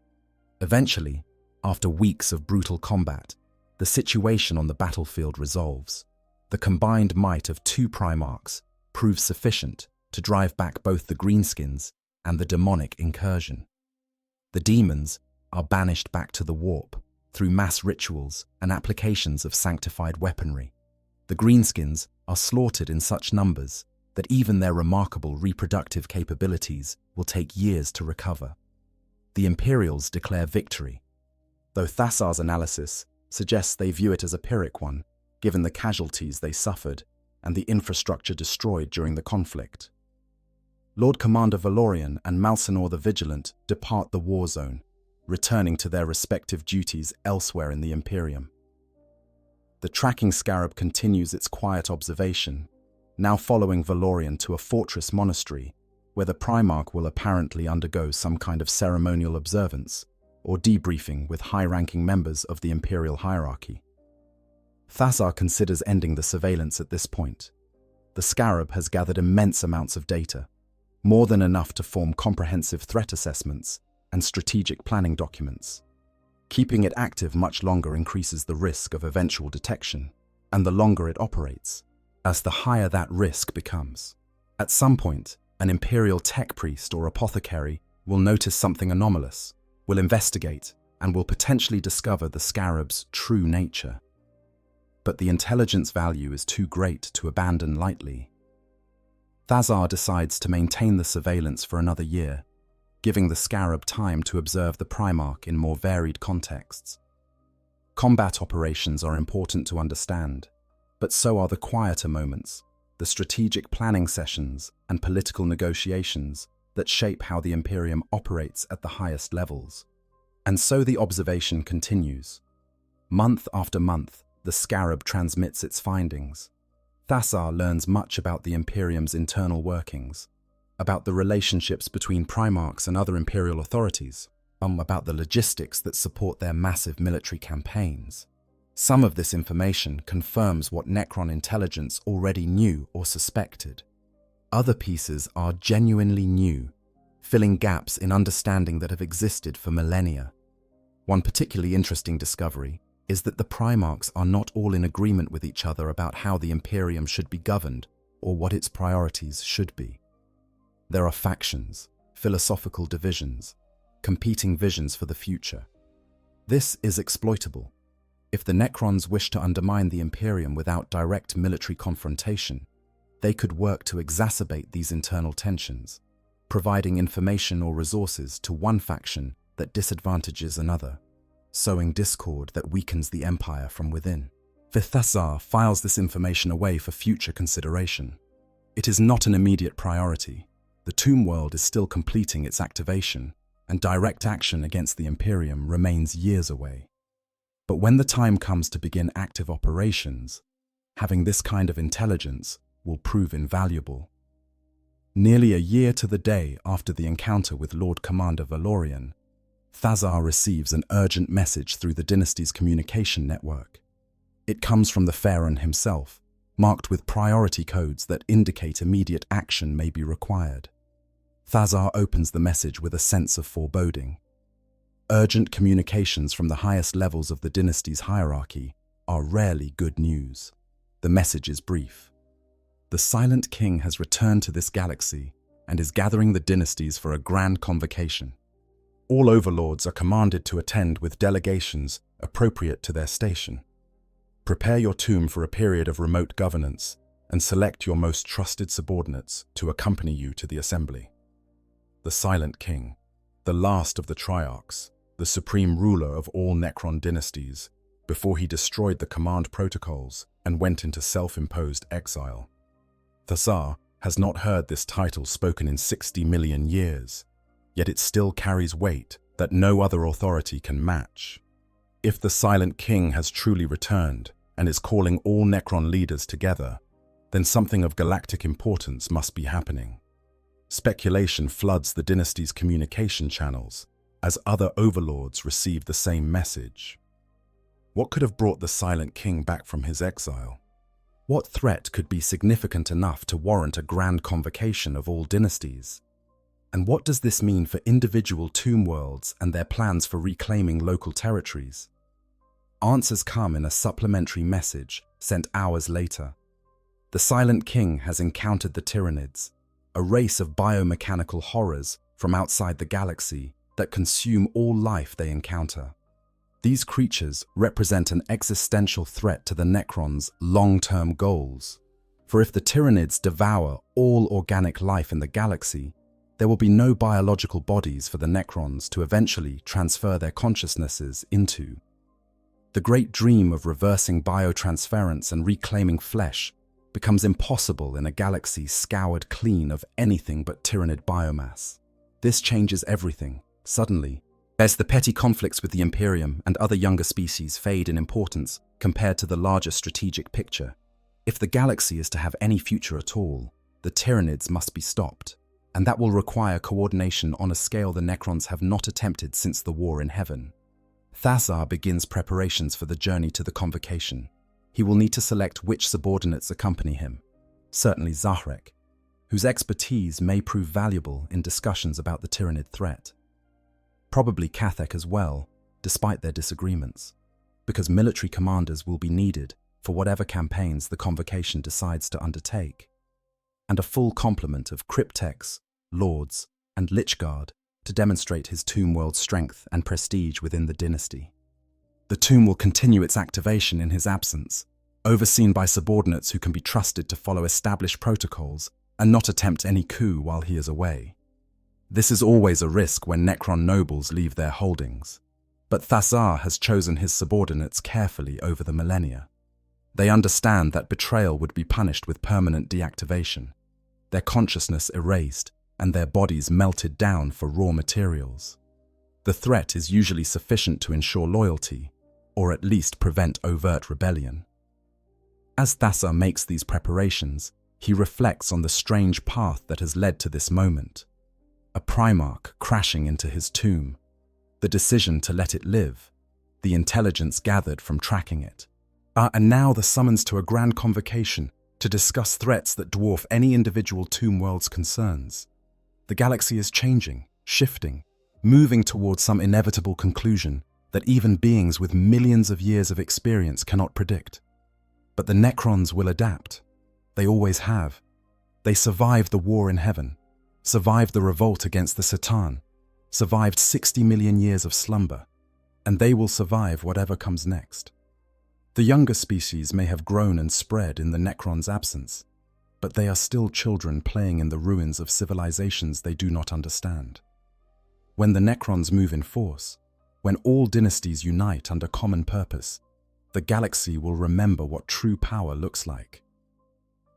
Eventually, after weeks of brutal combat, the situation on the battlefield resolves. The combined might of two Primarchs proves sufficient to drive back both the Greenskins and the demonic incursion. The demons are banished back to the warp through mass rituals and applications of sanctified weaponry. The Greenskins are slaughtered in such numbers that even their remarkable reproductive capabilities will take years to recover. The Imperials declare victory, though Thassar's analysis suggests they view it as a Pyrrhic one, given the casualties they suffered and the infrastructure destroyed during the conflict. Lord Commander Valorian and Malsenor the Vigilant depart the war zone, returning to their respective duties elsewhere in the Imperium. The tracking Scarab continues its quiet observation, now following Valorian to a fortress monastery where the Primarch will apparently undergo some kind of ceremonial observance or debriefing with high-ranking members of the imperial hierarchy. Thassar considers ending the surveillance at this point. The Scarab has gathered immense amounts of data, more than enough to form comprehensive threat assessments and strategic planning documents. Keeping it active much longer increases the risk of eventual detection, and the longer it operates, as the higher that risk becomes. At some point, an Imperial tech priest or apothecary will notice something anomalous, will investigate, and will potentially discover the scarab's true nature. But the intelligence value is too great to abandon lightly. Thazar decides to maintain the surveillance for another year, giving the scarab time to observe the Primarch in more varied contexts. Combat operations are important to understand, but so are the quieter moments, the strategic planning sessions and political negotiations that shape how the Imperium operates at the highest levels. And so the observation continues. Month after month, the scarab transmits its findings. Thazar learns much about the Imperium's internal workings, about the relationships between Primarchs and other Imperial authorities, about the logistics that support their massive military campaigns. Some of this information confirms what Necron intelligence already knew or suspected. Other pieces are genuinely new, filling gaps in understanding that have existed for millennia. One particularly interesting discovery is that the Primarchs are not all in agreement with each other about how the Imperium should be governed or what its priorities should be. There are factions, philosophical divisions, competing visions for the future. This is exploitable. If the Necrons wish to undermine the Imperium without direct military confrontation, they could work to exacerbate these internal tensions, providing information or resources to one faction that disadvantages another, sowing discord that weakens the Empire from within. Thazar files this information away for future consideration. It is not an immediate priority. The Tomb World is still completing its activation, and direct action against the Imperium remains years away. But when the time comes to begin active operations, having this kind of intelligence will prove invaluable. Nearly a year to the day after the encounter with Lord Commander Valorian, Thazar receives an urgent message through the dynasty's communication network. It comes from the Pharaoh himself, marked with priority codes that indicate immediate action may be required. Thazar opens the message with a sense of foreboding. Urgent communications from the highest levels of the dynasty's hierarchy are rarely good news. The message is brief. The Silent King has returned to this galaxy and is gathering the dynasties for a grand convocation. All overlords are commanded to attend with delegations appropriate to their station. Prepare your tomb for a period of remote governance and select your most trusted subordinates to accompany you to the assembly. The Silent King, the last of the Triarchs, the supreme ruler of all Necron dynasties, before he destroyed the command protocols and went into self-imposed exile. Thazar has not heard this title spoken in 60 million years, yet it still carries weight that no other authority can match. If the Silent King has truly returned and is calling all Necron leaders together, then something of galactic importance must be happening. Speculation floods the dynasty's communication channels as other overlords receive the same message. What could have brought the Silent King back from his exile? What threat could be significant enough to warrant a grand convocation of all dynasties? And what does this mean for individual tomb worlds and their plans for reclaiming local territories? Answers come in a supplementary message sent hours later. The Silent King has encountered the Tyranids, a race of biomechanical horrors from outside the galaxy that consume all life they encounter. These creatures represent an existential threat to the Necrons' long-term goals. For if the Tyranids devour all organic life in the galaxy, there will be no biological bodies for the Necrons to eventually transfer their consciousnesses into. The great dream of reversing biotransference and reclaiming flesh becomes impossible in a galaxy scoured clean of anything but Tyranid biomass. This changes everything. Suddenly, as the petty conflicts with the Imperium and other younger species fade in importance compared to the larger strategic picture, if the galaxy is to have any future at all, the Tyranids must be stopped, and that will require coordination on a scale the Necrons have not attempted since the War in Heaven. Thazar begins preparations for the journey to the convocation. He will need to select which subordinates accompany him. Certainly Zahrek, whose expertise may prove valuable in discussions about the Tyranid threat. Probably Kathek as well, despite their disagreements, because military commanders will be needed for whatever campaigns the Convocation decides to undertake, and a full complement of cryptechs, lords, and Lichguard to demonstrate his tomb world's strength and prestige within the dynasty. The tomb will continue its activation in his absence, overseen by subordinates who can be trusted to follow established protocols and not attempt any coup while he is away. This is always a risk when Necron nobles leave their holdings, but Thasar has chosen his subordinates carefully over the millennia. They understand that betrayal would be punished with permanent deactivation, their consciousness erased, and their bodies melted down for raw materials. The threat is usually sufficient to ensure loyalty, or at least prevent overt rebellion. As Thasar makes these preparations, he reflects on the strange path that has led to this moment. A Primarch crashing into his tomb, the decision to let it live, the intelligence gathered from tracking it, and now the summons to a grand convocation to discuss threats that dwarf any individual tomb world's concerns. The galaxy is changing, shifting, moving towards some inevitable conclusion that even beings with millions of years of experience cannot predict. But the Necrons will adapt. They always have. They survived the war in heaven, survived the revolt against the Satan, survived 60 million years of slumber, and they will survive whatever comes next. The younger species may have grown and spread in the Necrons' absence, but they are still children playing in the ruins of civilizations they do not understand. When the Necrons move in force, when all dynasties unite under common purpose, the galaxy will remember what true power looks like.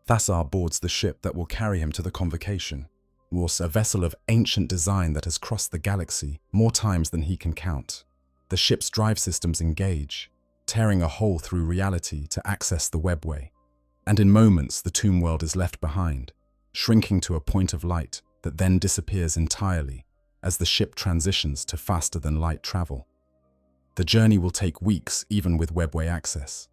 Thasar boards the ship that will carry him to the convocation, a vessel of ancient design that has crossed the galaxy more times than he can count. The ship's drive systems engage, tearing a hole through reality to access the webway. And in moments, the tomb world is left behind, shrinking to a point of light that then disappears entirely as the ship transitions to faster-than-light travel. The journey will take weeks even with webway access.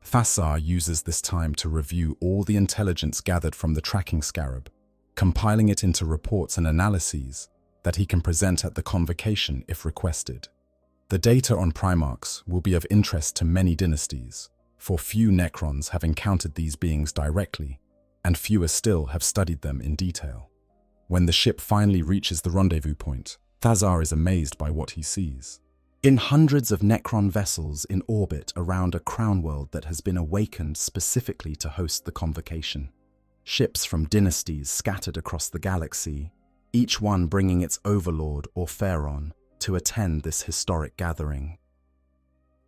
Thasar uses this time to review all the intelligence gathered from the tracking scarab, compiling it into reports and analyses that he can present at the convocation if requested. The data on Primarchs will be of interest to many dynasties, for few Necrons have encountered these beings directly, and fewer still have studied them in detail. When the ship finally reaches the rendezvous point, Thasar is amazed by what he sees. In hundreds of Necron vessels in orbit around a crown world that has been awakened specifically to host the convocation. Ships from dynasties scattered across the galaxy, each one bringing its overlord or pharaoh to attend this historic gathering.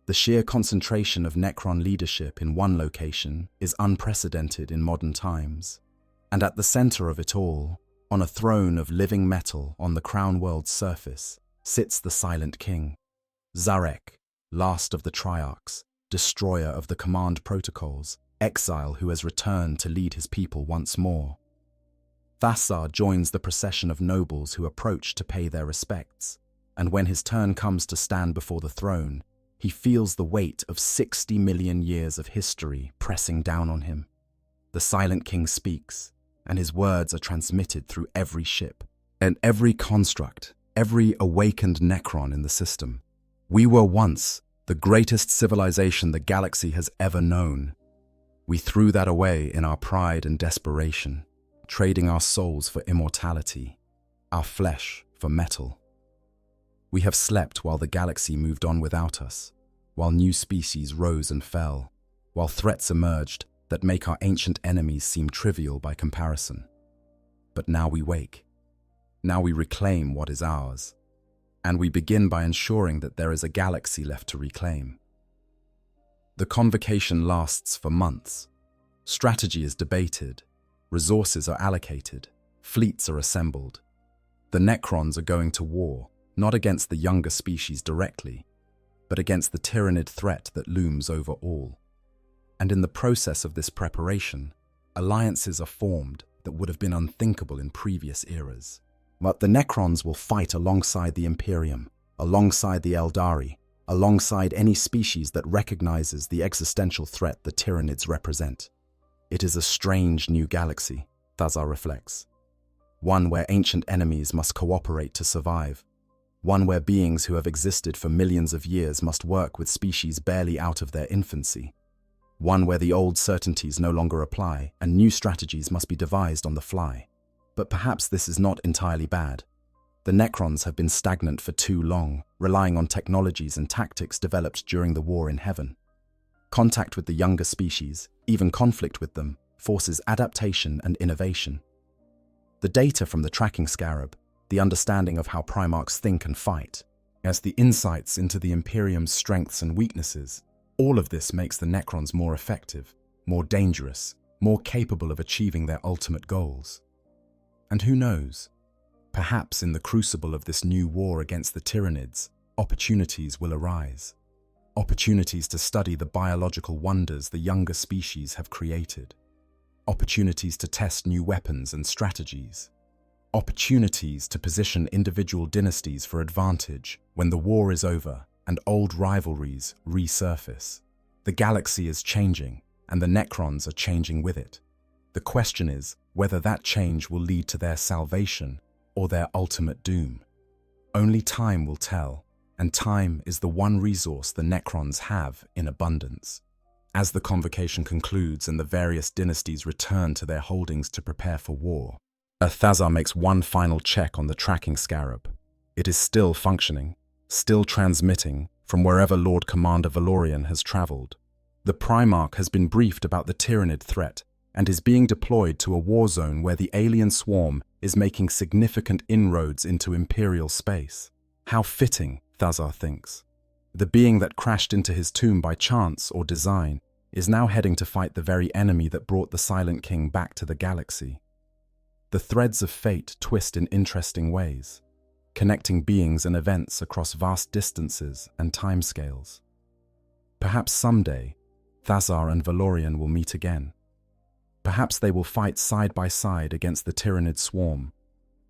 The sheer concentration of Necron leadership in one location is unprecedented in modern times, and at the center of it all, on a throne of living metal on the crown world's surface, sits the Silent King, Zarek, last of the Triarchs, destroyer of the command protocols, exile who has returned to lead his people once more. Thasar joins the procession of nobles who approach to pay their respects, and when his turn comes to stand before the throne, he feels the weight of 60 million years of history pressing down on him. The Silent King speaks, and his words are transmitted through every ship and every construct, every awakened Necron in the system. We were once the greatest civilization the galaxy has ever known. We threw that away in our pride and desperation, trading our souls for immortality, our flesh for metal. We have slept while the galaxy moved on without us, while new species rose and fell, while threats emerged that make our ancient enemies seem trivial by comparison. But now we wake. Now we reclaim what is ours. And we begin by ensuring that there is a galaxy left to reclaim. The convocation lasts for months. Strategy is debated, resources are allocated, fleets are assembled. The Necrons are going to war, not against the younger species directly, but against the tyrannid threat that looms over all. And in the process of this preparation, alliances are formed that would have been unthinkable in previous eras. But the Necrons will fight alongside the Imperium, alongside the Eldari, alongside any species that recognizes the existential threat the Tyranids represent. It is a strange new galaxy, Thasar reflects. One where ancient enemies must cooperate to survive, one where beings who have existed for millions of years must work with species barely out of their infancy, one where the old certainties no longer apply and new strategies must be devised on the fly. But perhaps this is not entirely bad. The Necrons have been stagnant for too long, relying on technologies and tactics developed during the war in heaven. Contact with the younger species, even conflict with them, forces adaptation and innovation. The data from the tracking scarab, the understanding of how Primarchs think and fight, as the insights into the Imperium's strengths and weaknesses, all of this makes the Necrons more effective, more dangerous, more capable of achieving their ultimate goals. And who knows? Perhaps in the crucible of this new war against the Tyranids, opportunities will arise. Opportunities to study the biological wonders the younger species have created. Opportunities to test new weapons and strategies. Opportunities to position individual dynasties for advantage when the war is over and old rivalries resurface. The galaxy is changing, and the Necrons are changing with it. The question is whether that change will lead to their salvation or their ultimate doom. Only time will tell, and time is the one resource the Necrons have in abundance. As the convocation concludes and the various dynasties return to their holdings to prepare for war, Thazar makes one final check on the tracking scarab. It is still functioning, still transmitting from wherever Lord Commander Valorian has traveled. The Primarch has been briefed about the Tyranid threat and is being deployed to a war zone where the alien swarm is making significant inroads into Imperial space. How fitting, Thazar thinks. The being that crashed into his tomb by chance or design is now heading to fight the very enemy that brought the Silent King back to the galaxy. The threads of fate twist in interesting ways, connecting beings and events across vast distances and timescales. Perhaps someday, Thazar and Valorian will meet again. Perhaps they will fight side by side against the Tyranid swarm,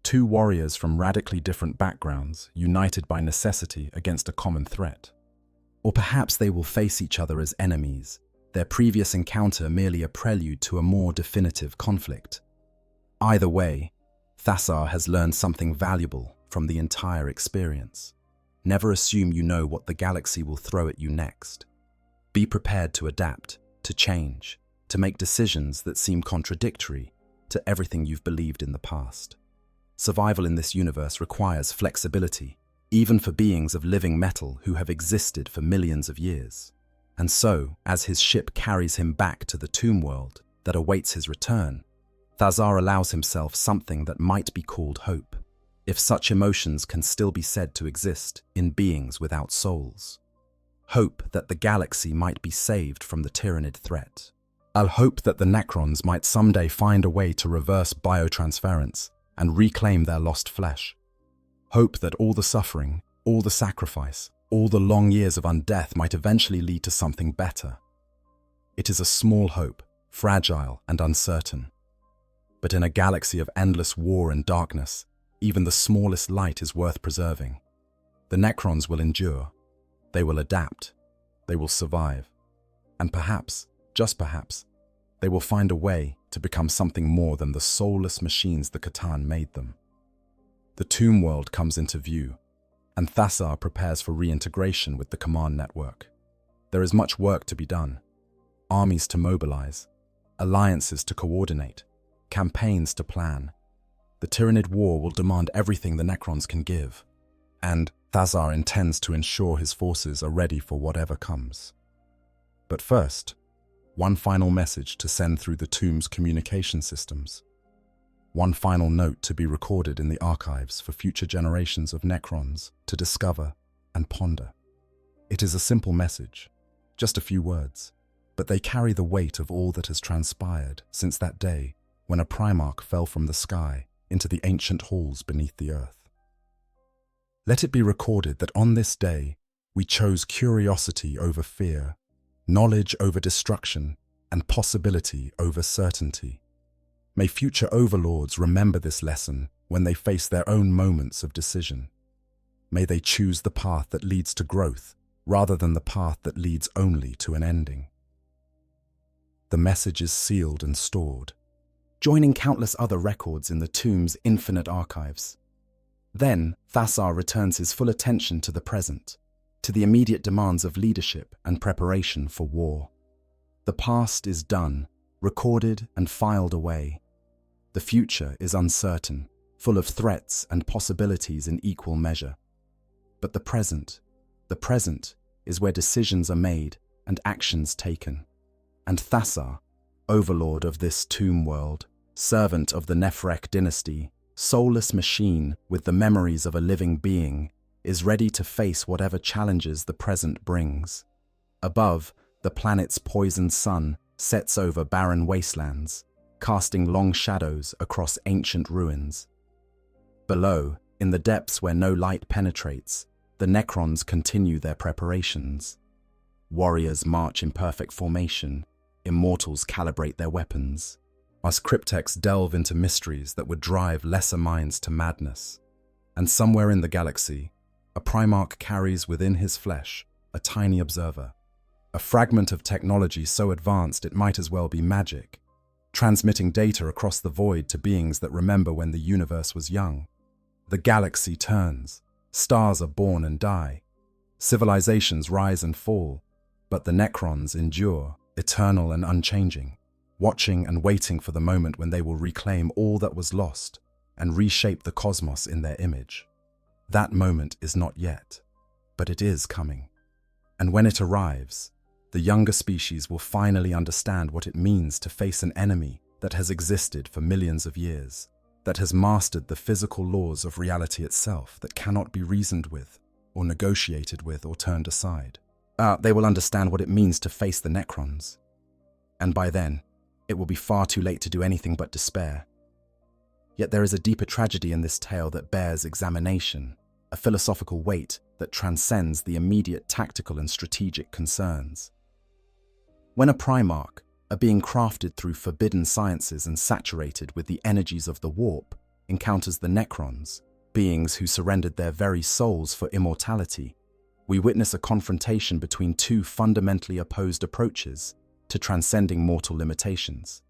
two warriors from radically different backgrounds, united by necessity against a common threat. Or perhaps they will face each other as enemies, their previous encounter merely a prelude to a more definitive conflict. Either way, Thazar has learned something valuable from the entire experience. Never assume you know what the galaxy will throw at you next. Be prepared to adapt, to change, to make decisions that seem contradictory to everything you've believed in the past. Survival in this universe requires flexibility, even for beings of living metal who have existed for millions of years. And so, as his ship carries him back to the tomb world that awaits his return, Thazar allows himself something that might be called hope, if such emotions can still be said to exist in beings without souls. Hope that the galaxy might be saved from the Tyranid threat. I'll hope that the Necrons might someday find a way to reverse biotransference and reclaim their lost flesh. Hope that all the suffering, all the sacrifice, all the long years of undeath might eventually lead to something better. It is a small hope, fragile and uncertain. But in a galaxy of endless war and darkness, even the smallest light is worth preserving. The Necrons will endure. They will adapt. They will survive. And perhaps, just perhaps, they will find a way to become something more than the soulless machines the Catan made them. The tomb world comes into view, and Thazar prepares for reintegration with the command network. There is much work to be done. Armies to mobilize, alliances to coordinate, campaigns to plan. The Tyranid war will demand everything the Necrons can give, and Thazar intends to ensure his forces are ready for whatever comes. But first, one final message to send through the tomb's communication systems. One final note to be recorded in the archives for future generations of Necrons to discover and ponder. It is a simple message, just a few words, but they carry the weight of all that has transpired since that day when a Primarch fell from the sky into the ancient halls beneath the earth. Let it be recorded that on this day, we chose curiosity over fear, knowledge over destruction, and possibility over certainty. May future overlords remember this lesson when they face their own moments of decision. May they choose the path that leads to growth rather than the path that leads only to an ending. The message is sealed and stored, joining countless other records in the tomb's infinite archives. Then, Thassar returns his full attention to the present, to the immediate demands of leadership and preparation for war. The past is done, recorded and filed away. The future is uncertain, full of threats and possibilities in equal measure. But the present is where decisions are made and actions taken. And Thassar, overlord of this tomb world, servant of the Nephrek dynasty, soulless machine with the memories of a living being, is ready to face whatever challenges the present brings. Above, the planet's poisoned sun sets over barren wastelands, casting long shadows across ancient ruins. Below, in the depths where no light penetrates, the Necrons continue their preparations. Warriors march in perfect formation, immortals calibrate their weapons. Us cryptechs delve into mysteries that would drive lesser minds to madness. And somewhere in the galaxy, a Primarch carries within his flesh a tiny observer, a fragment of technology so advanced it might as well be magic, transmitting data across the void to beings that remember when the universe was young. The galaxy turns, stars are born and die, civilizations rise and fall, but the Necrons endure, eternal and unchanging, watching and waiting for the moment when they will reclaim all that was lost and reshape the cosmos in their image. That moment is not yet, but it is coming. And when it arrives, the younger species will finally understand what it means to face an enemy that has existed for millions of years, that has mastered the physical laws of reality itself, that cannot be reasoned with, or negotiated with, or turned aside. They will understand what it means to face the Necrons. And by then, it will be far too late to do anything but despair. Yet there is a deeper tragedy in this tale that bears examination, a philosophical weight that transcends the immediate tactical and strategic concerns. When a Primarch, a being crafted through forbidden sciences and saturated with the energies of the warp, encounters the Necrons, beings who surrendered their very souls for immortality, we witness a confrontation between two fundamentally opposed approaches to transcending mortal limitations.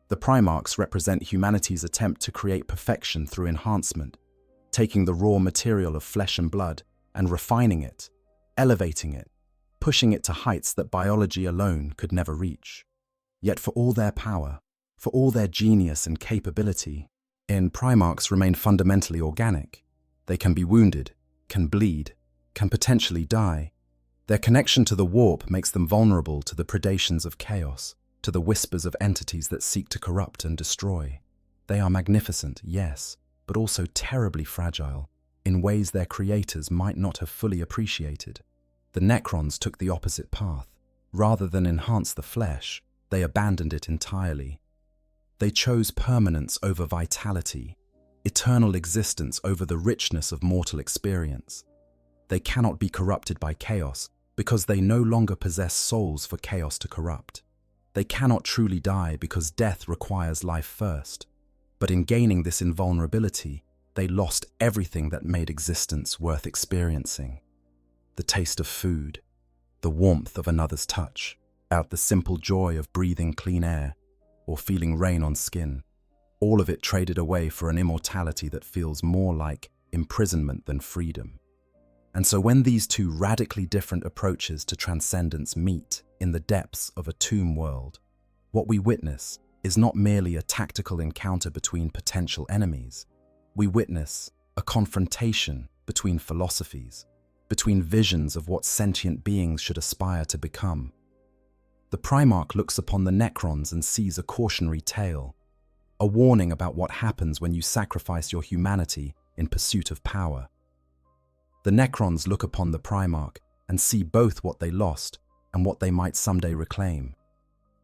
The Primarchs represent humanity's attempt to create perfection through enhancement, taking the raw material of flesh and blood and refining it, elevating it, pushing it to heights that biology alone could never reach. Yet for all their power, for all their genius and capability, Primarchs remain fundamentally organic. They can be wounded, can bleed, can potentially die. Their connection to the warp makes them vulnerable to the predations of chaos, to the whispers of entities that seek to corrupt and destroy. They are magnificent, yes, but also terribly fragile, in ways their creators might not have fully appreciated. The Necrons took the opposite path. Rather than enhance the flesh, they abandoned it entirely. They chose permanence over vitality, eternal existence over the richness of mortal experience. They cannot be corrupted by chaos because they no longer possess souls for chaos to corrupt. They cannot truly die because death requires life first. But in gaining this invulnerability, they lost everything that made existence worth experiencing. The taste of food, the warmth of another's touch, the simple joy of breathing clean air or feeling rain on skin, all of it traded away for an immortality that feels more like imprisonment than freedom. And so when these two radically different approaches to transcendence meet in the depths of a tomb world, what we witness is not merely a tactical encounter between potential enemies. We witness a confrontation between philosophies, between visions of what sentient beings should aspire to become. The Primarch looks upon the Necrons and sees a cautionary tale, a warning about what happens when you sacrifice your humanity in pursuit of power. The Necrons look upon the Primarch and see both what they lost and what they might someday reclaim.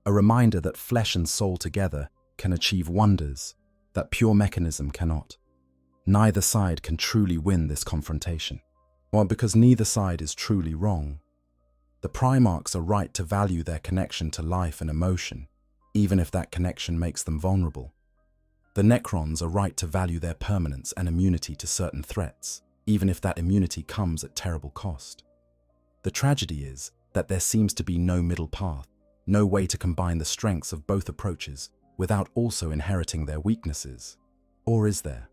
A reminder that flesh and soul together can achieve wonders that pure mechanism cannot. Neither side can truly win this confrontation. Well, because neither side is truly wrong. The Primarchs are right to value their connection to life and emotion, even if that connection makes them vulnerable. The Necrons are right to value their permanence and immunity to certain threats, even if that immunity comes at terrible cost. The tragedy is that there seems to be no middle path, no way to combine the strengths of both approaches without also inheriting their weaknesses. Or is there?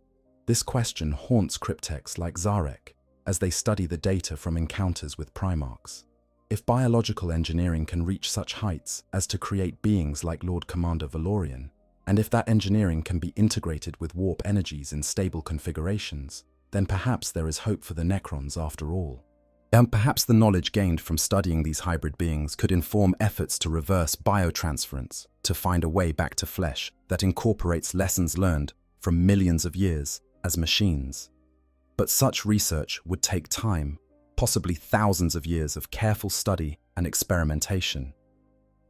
This question haunts cryptechs like Zarek as they study the data from encounters with Primarchs. If biological engineering can reach such heights as to create beings like Lord Commander Valorian, and if that engineering can be integrated with warp energies in stable configurations, then perhaps there is hope for the Necrons after all. And perhaps the knowledge gained from studying these hybrid beings could inform efforts to reverse biotransference, to find a way back to flesh that incorporates lessons learned from millions of years as machines. But such research would take time, possibly thousands of years of careful study and experimentation.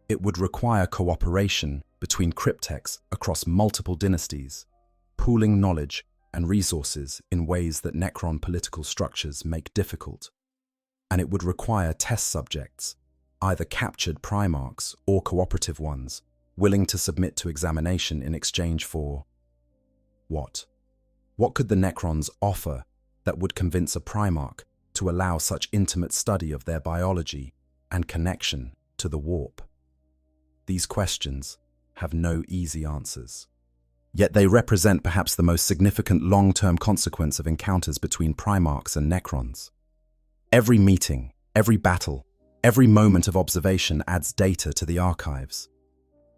It would require cooperation between cryptechs across multiple dynasties, pooling knowledge and resources in ways that Necron political structures make difficult. And it would require test subjects, either captured Primarchs or cooperative ones, willing to submit to examination in exchange for what? What could the Necrons offer that would convince a Primarch to allow such intimate study of their biology and connection to the warp? These questions have no easy answers. Yet they represent perhaps the most significant long-term consequence of encounters between Primarchs and Necrons. Every meeting, every battle, every moment of observation adds data to the archives.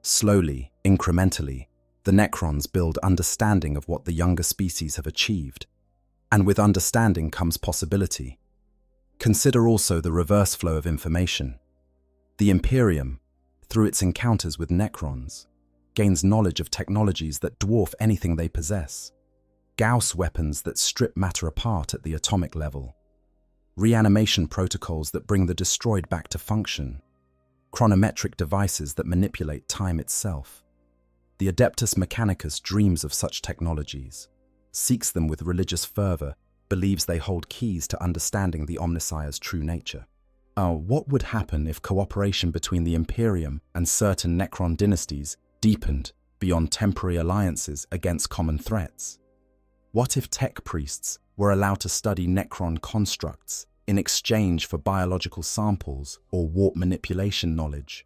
Slowly, incrementally, the Necrons build understanding of what the younger species have achieved, and with understanding comes possibility. Consider also the reverse flow of information. The Imperium, through its encounters with Necrons, gains knowledge of technologies that dwarf anything they possess. Gauss weapons that strip matter apart at the atomic level. Reanimation protocols that bring the destroyed back to function. Chronometric devices that manipulate time itself. The Adeptus Mechanicus dreams of such technologies, seeks them with religious fervor, believes they hold keys to understanding the Omnissiah's true nature. What would happen if cooperation between the Imperium and certain Necron dynasties deepened beyond temporary alliances against common threats? What if tech priests were allowed to study Necron constructs in exchange for biological samples or warp manipulation knowledge?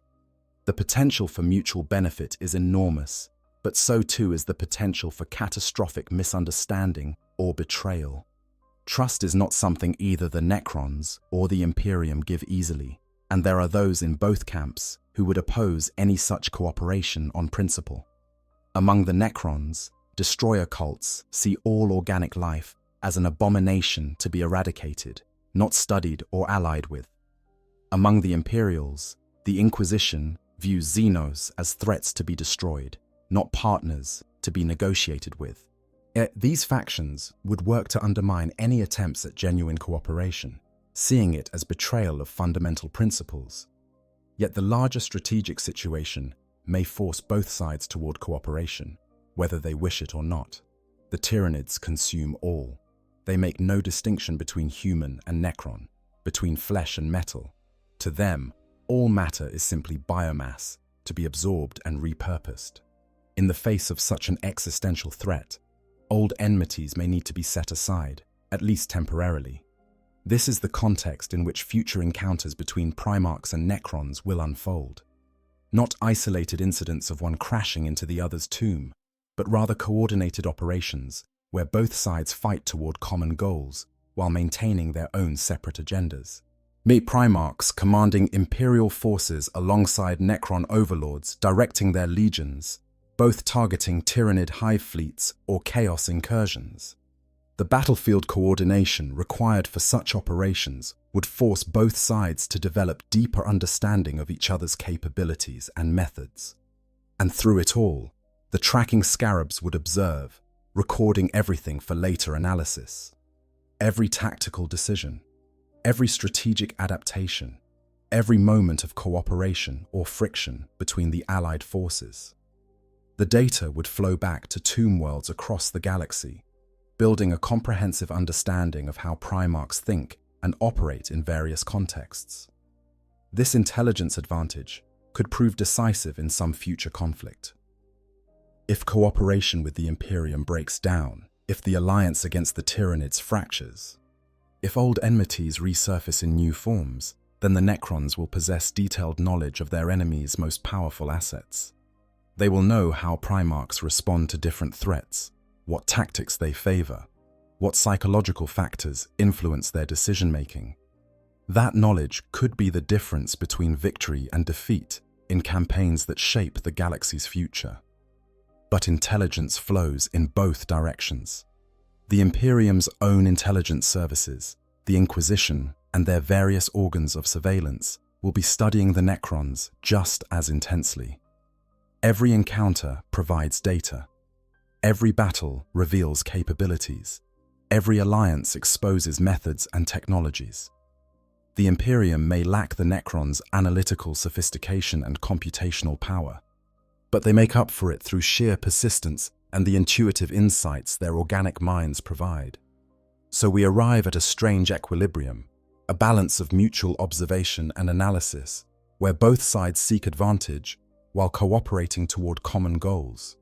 The potential for mutual benefit is enormous, but so too is the potential for catastrophic misunderstanding or betrayal. Trust is not something either the Necrons or the Imperium give easily, and there are those in both camps who would oppose any such cooperation on principle. Among the Necrons, destroyer cults see all organic life as an abomination to be eradicated, not studied or allied with. Among the Imperials, the Inquisition views Xenos as threats to be destroyed, not partners to be negotiated with. Yet these factions would work to undermine any attempts at genuine cooperation, seeing it as betrayal of fundamental principles. Yet the larger strategic situation may force both sides toward cooperation, whether they wish it or not. The Tyranids consume all. They make no distinction between human and Necron, between flesh and metal. To them, all matter is simply biomass, to be absorbed and repurposed. In the face of such an existential threat, old enmities may need to be set aside, at least temporarily. This is the context in which future encounters between Primarchs and Necrons will unfold. Not isolated incidents of one crashing into the other's tomb, but rather coordinated operations where both sides fight toward common goals while maintaining their own separate agendas. Meet Primarchs commanding Imperial forces alongside Necron overlords directing their legions, both targeting Tyranid hive fleets or chaos incursions. The battlefield coordination required for such operations would force both sides to develop deeper understanding of each other's capabilities and methods. And through it all, the tracking scarabs would observe, recording everything for later analysis. Every tactical decision, every strategic adaptation, every moment of cooperation or friction between the allied forces. The data would flow back to tomb worlds across the galaxy, building a comprehensive understanding of how Primarchs think and operate in various contexts. This intelligence advantage could prove decisive in some future conflict. If cooperation with the Imperium breaks down, if the alliance against the Tyranids fractures, if old enmities resurface in new forms, then the Necrons will possess detailed knowledge of their enemy's most powerful assets. They will know how Primarchs respond to different threats, what tactics they favor, what psychological factors influence their decision-making. That knowledge could be the difference between victory and defeat in campaigns that shape the galaxy's future. But intelligence flows in both directions. The Imperium's own intelligence services, the Inquisition, and their various organs of surveillance will be studying the Necrons just as intensely. Every encounter provides data. Every battle reveals capabilities. Every alliance exposes methods and technologies. The Imperium may lack the Necrons' analytical sophistication and computational power, but they make up for it through sheer persistence and the intuitive insights their organic minds provide. So we arrive at a strange equilibrium, a balance of mutual observation and analysis, where both sides seek advantage while cooperating toward common goals.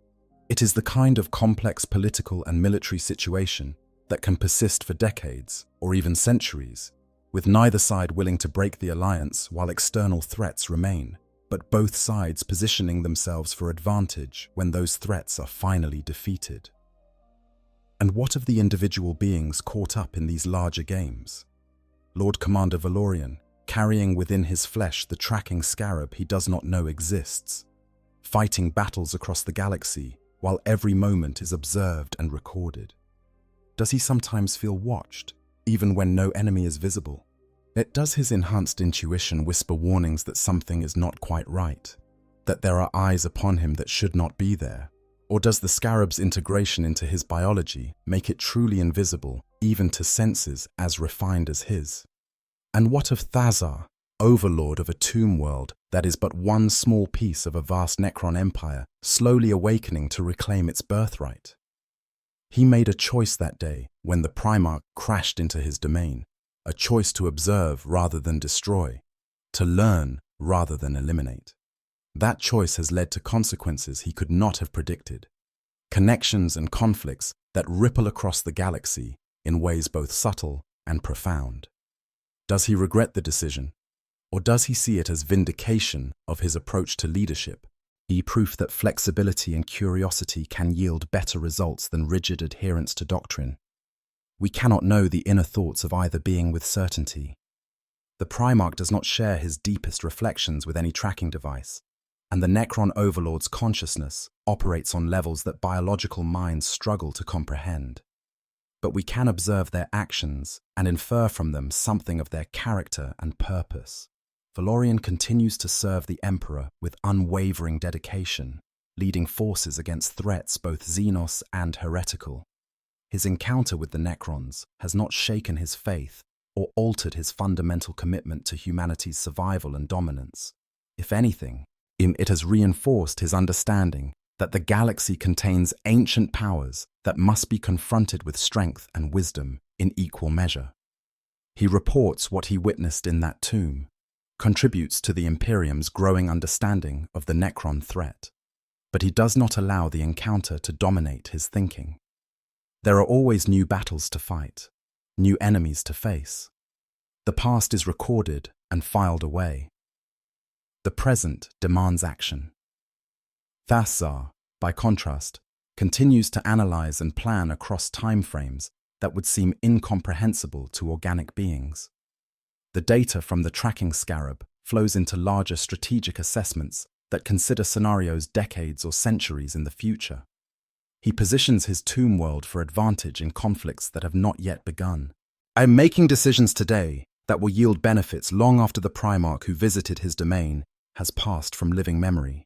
It is the kind of complex political and military situation that can persist for decades or even centuries, with neither side willing to break the alliance while external threats remain, but both sides positioning themselves for advantage when those threats are finally defeated. And what of the individual beings caught up in these larger games? Lord Commander Valorian, carrying within his flesh the tracking scarab he does not know exists, fighting battles across the galaxy while every moment is observed and recorded. Does he sometimes feel watched, even when no enemy is visible? Does his enhanced intuition whisper warnings that something is not quite right, that there are eyes upon him that should not be there? Or does the scarab's integration into his biology make it truly invisible, even to senses as refined as his? And what of Thazar, overlord of a tomb world that is but one small piece of a vast Necron empire, slowly awakening to reclaim its birthright? He made a choice that day when the Primarch crashed into his domain, a choice to observe rather than destroy, to learn rather than eliminate. That choice has led to consequences he could not have predicted, connections and conflicts that ripple across the galaxy in ways both subtle and profound. Does he regret the decision, or does he see it as vindication of his approach to leadership? Proof that flexibility and curiosity can yield better results than rigid adherence to doctrine. We cannot know the inner thoughts of either being with certainty. The Primarch does not share his deepest reflections with any tracking device, and the Necron overlord's consciousness operates on levels that biological minds struggle to comprehend. But we can observe their actions and infer from them something of their character and purpose. Valorian continues to serve the Emperor with unwavering dedication, leading forces against threats both Xenos and heretical. His encounter with the Necrons has not shaken his faith or altered his fundamental commitment to humanity's survival and dominance. If anything, it has reinforced his understanding that the galaxy contains ancient powers that must be confronted with strength and wisdom in equal measure. He reports what he witnessed in that tomb, contributes to the Imperium's growing understanding of the Necron threat, but he does not allow the encounter to dominate his thinking. There are always new battles to fight, new enemies to face. The past is recorded and filed away. The present demands action. Thazar, by contrast, continues to analyze and plan across timeframes that would seem incomprehensible to organic beings. The data from the tracking scarab flows into larger strategic assessments that consider scenarios decades or centuries in the future. He positions his tomb world for advantage in conflicts that have not yet begun. I am making decisions today that will yield benefits long after the Primarch who visited his domain has passed from living memory.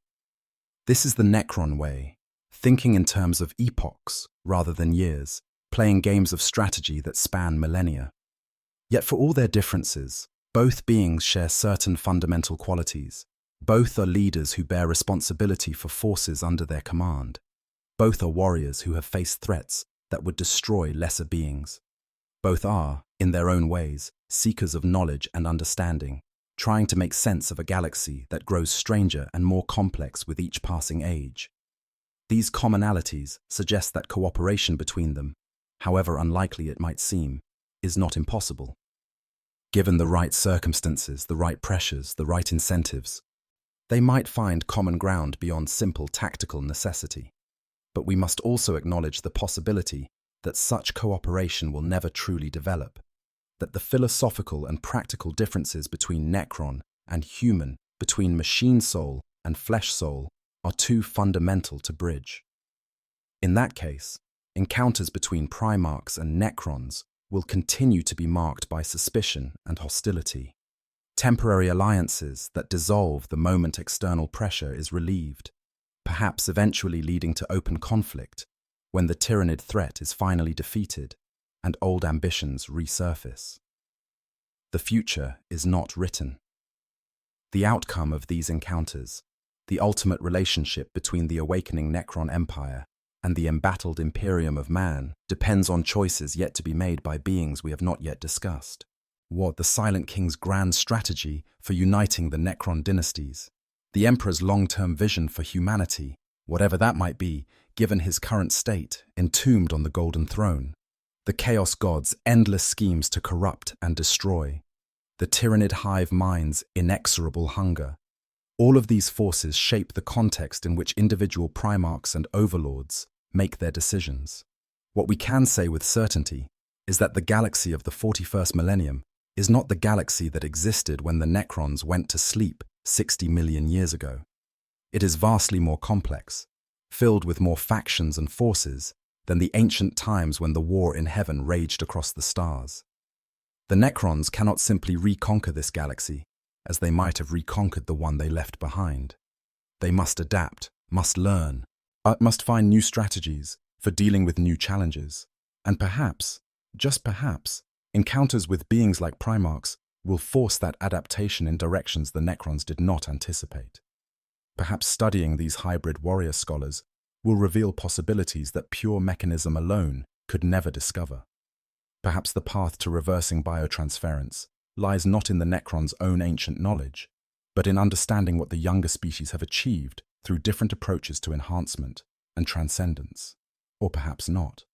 This is the Necron way, thinking in terms of epochs rather than years, playing games of strategy that span millennia. Yet for all their differences, both beings share certain fundamental qualities. Both are leaders who bear responsibility for forces under their command. Both are warriors who have faced threats that would destroy lesser beings. Both are, in their own ways, seekers of knowledge and understanding, trying to make sense of a galaxy that grows stranger and more complex with each passing age. These commonalities suggest that cooperation between them, however unlikely it might seem, is not impossible. Given the right circumstances, the right pressures, the right incentives, they might find common ground beyond simple tactical necessity. but we must also acknowledge the possibility that such cooperation will never truly develop, that the philosophical and practical differences between Necron and human, between machine soul and flesh soul, are too fundamental to bridge. In that case, encounters between Primarchs and Necrons will continue to be marked by suspicion and hostility. Temporary alliances that dissolve the moment external pressure is relieved, perhaps eventually leading to open conflict when the tyrannid threat is finally defeated and old ambitions resurface. The future is not written. The outcome of these encounters, the ultimate relationship between the awakening Necron Empire and the embattled Imperium of man, depends on choices yet to be made by beings we have not yet discussed. What the Silent King's grand strategy for uniting the Necron dynasties, the Emperor's long-term vision for humanity, whatever that might be, given his current state, entombed on the Golden Throne, the Chaos God's endless schemes to corrupt and destroy, the tyrannid hive mind's inexorable hunger. All of these forces shape the context in which individual Primarchs and Overlords make their decisions. What we can say with certainty is that the galaxy of the 41st millennium is not the galaxy that existed when the Necrons went to sleep 60 million years ago. It is vastly more complex, filled with more factions and forces than the ancient times when the war in heaven raged across the stars. The Necrons cannot simply reconquer this galaxy as they might have reconquered the one they left behind. They must adapt, must learn, must find new strategies for dealing with new challenges, and perhaps, just perhaps, encounters with beings like Primarchs will force that adaptation in directions the Necrons did not anticipate. Perhaps studying these hybrid warrior scholars will reveal possibilities that pure mechanism alone could never discover. Perhaps the path to reversing biotransference lies not in the Necrons' own ancient knowledge, but in understanding what the younger species have achieved through different approaches to enhancement and transcendence. Or perhaps not.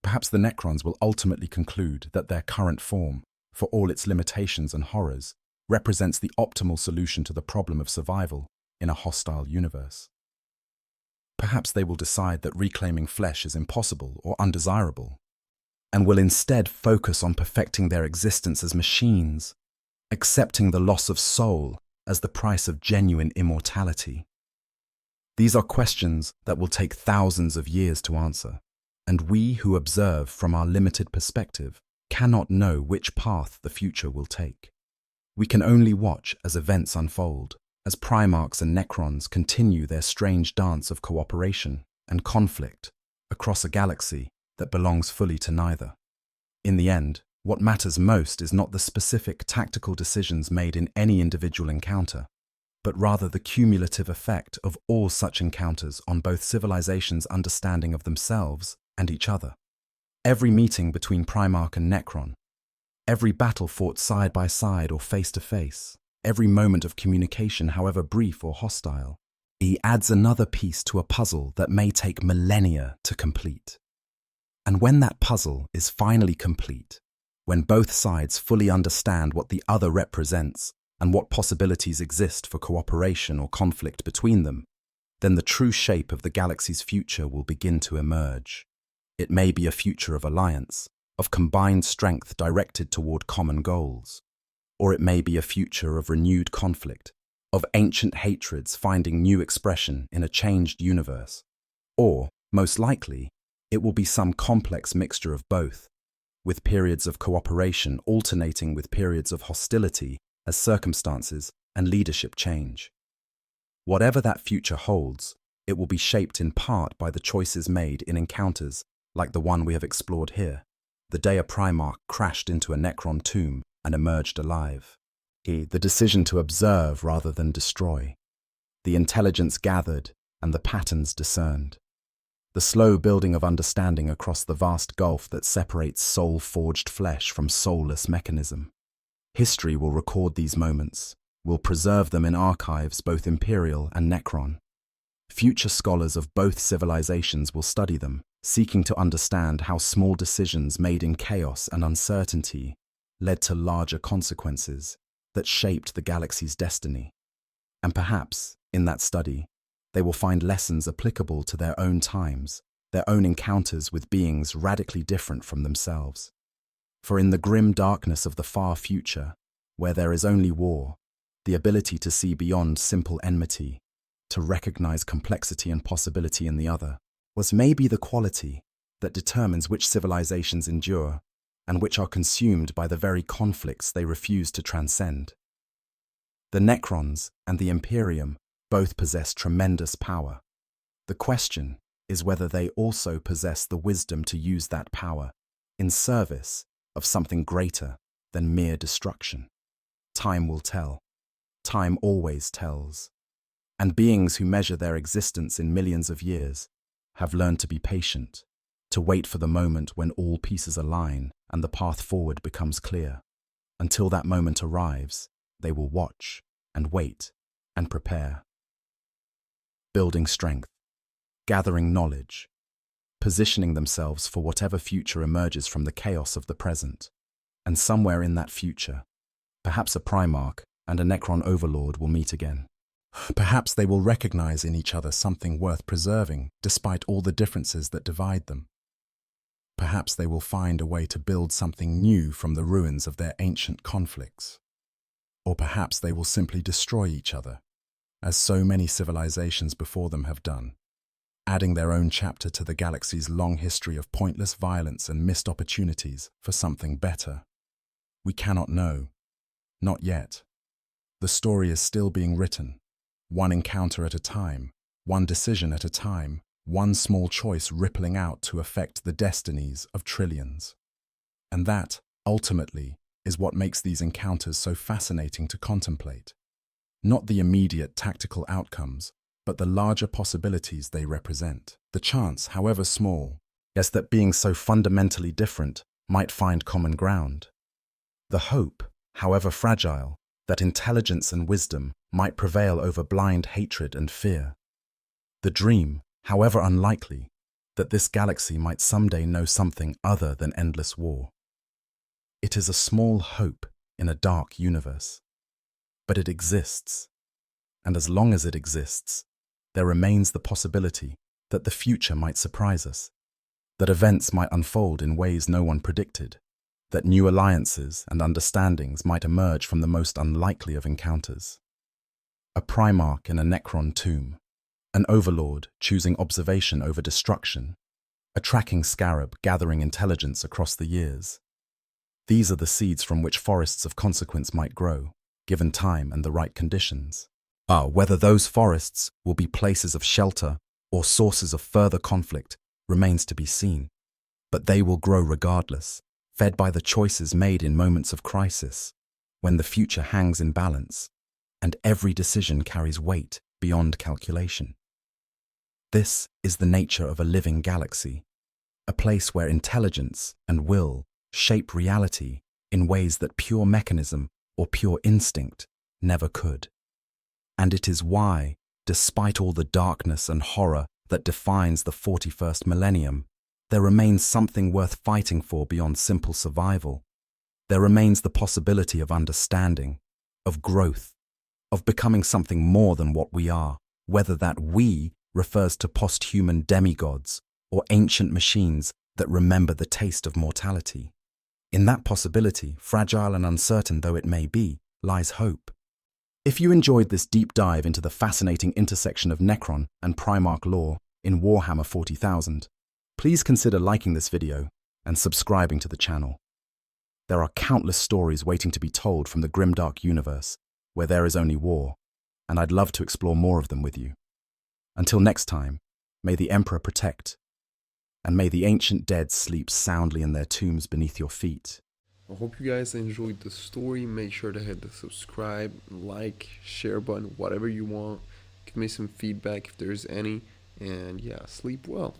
Perhaps the Necrons will ultimately conclude that their current form, for all its limitations and horrors, represents the optimal solution to the problem of survival in a hostile universe. Perhaps they will decide that reclaiming flesh is impossible or undesirable, and will instead focus on perfecting their existence as machines, accepting the loss of soul as the price of genuine immortality. These are questions that will take thousands of years to answer, and we who observe from our limited perspective cannot know which path the future will take. We can only watch as events unfold, as Primarchs and Necrons continue their strange dance of cooperation and conflict across a galaxy that belongs fully to neither. In the end, what matters most is not the specific tactical decisions made in any individual encounter, but rather the cumulative effect of all such encounters on both civilizations' understanding of themselves and each other. Every meeting between Primarch and Necron, every battle fought side by side or face to face, every moment of communication, however brief or hostile, he adds another piece to a puzzle that may take millennia to complete. And when that puzzle is finally complete, when both sides fully understand what the other represents and what possibilities exist for cooperation or conflict between them, then the true shape of the galaxy's future will begin to emerge. It may be a future of alliance, of combined strength directed toward common goals, or it may be a future of renewed conflict, of ancient hatreds finding new expression in a changed universe, or, most likely, it will be some complex mixture of both, with periods of cooperation alternating with periods of hostility as circumstances and leadership change. Whatever that future holds, it will be shaped in part by the choices made in encounters like the one we have explored here, the day a Primarch crashed into a Necron tomb and emerged alive. The decision to observe rather than destroy, the intelligence gathered and the patterns discerned, the slow building of understanding across the vast gulf that separates soul-forged flesh from soulless mechanism. History will record these moments, will preserve them in archives both Imperial and Necron. Future scholars of both civilizations will study them, seeking to understand how small decisions made in chaos and uncertainty led to larger consequences that shaped the galaxy's destiny. And perhaps, in that study, they will find lessons applicable to their own times, their own encounters with beings radically different from themselves. For in the grim darkness of the far future, where there is only war, the ability to see beyond simple enmity, to recognize complexity and possibility in the other, was maybe the quality that determines which civilizations endure and which are consumed by the very conflicts they refuse to transcend. The Necrons and the Imperium both possess tremendous power. The question is whether they also possess the wisdom to use that power in service of something greater than mere destruction. Time will tell. Time always tells. And beings who measure their existence in millions of years have learned to be patient, to wait for the moment when all pieces align and the path forward becomes clear. Until that moment arrives, they will watch and wait and prepare. Building strength, gathering knowledge, positioning themselves for whatever future emerges from the chaos of the present. And somewhere in that future, perhaps a Primarch and a Necron overlord will meet again. Perhaps they will recognize in each other something worth preserving despite all the differences that divide them. Perhaps they will find a way to build something new from the ruins of their ancient conflicts. Or perhaps they will simply destroy each other, as so many civilizations before them have done, adding their own chapter to the galaxy's long history of pointless violence and missed opportunities for something better. We cannot know. Not yet. The story is still being written, one encounter at a time, one decision at a time, one small choice rippling out to affect the destinies of trillions. And that, ultimately, is what makes these encounters so fascinating to contemplate. Not the immediate tactical outcomes, but the larger possibilities they represent. The chance, however small, is that being so fundamentally different might find common ground. The hope, however fragile, that intelligence and wisdom might prevail over blind hatred and fear. The dream, however unlikely, that this galaxy might someday know something other than endless war. It is a small hope in a dark universe, but it exists. And as long as it exists, there remains the possibility that the future might surprise us, that events might unfold in ways no one predicted, that new alliances and understandings might emerge from the most unlikely of encounters. A Primarch in a Necron tomb, an overlord choosing observation over destruction, a tracking scarab gathering intelligence across the years. These are the seeds from which forests of consequence might grow, given time and the right conditions. Whether those forests will be places of shelter or sources of further conflict remains to be seen, but they will grow regardless, fed by the choices made in moments of crisis, when the future hangs in balance, and every decision carries weight beyond calculation. This is the nature of a living galaxy, a place where intelligence and will shape reality in ways that pure mechanism or pure instinct never could. And it is why, despite all the darkness and horror that defines the 41st millennium, there remains something worth fighting for beyond simple survival. There remains the possibility of understanding, of growth, of becoming something more than what we are, whether that we refers to post-human demigods or ancient machines that remember the taste of mortality. In that possibility, fragile and uncertain though it may be, lies hope. If you enjoyed this deep dive into the fascinating intersection of Necron and Primarch lore in Warhammer 40,000, please consider liking this video and subscribing to the channel. There are countless stories waiting to be told from the grimdark universe where there is only war, and I'd love to explore more of them with you. Until next time, may the Emperor protect, and may the ancient dead sleep soundly in their tombs beneath your feet. I hope you guys enjoyed the story. Make sure to hit the subscribe, like, share button, whatever you want. Give me some feedback if there's any. And yeah, sleep well.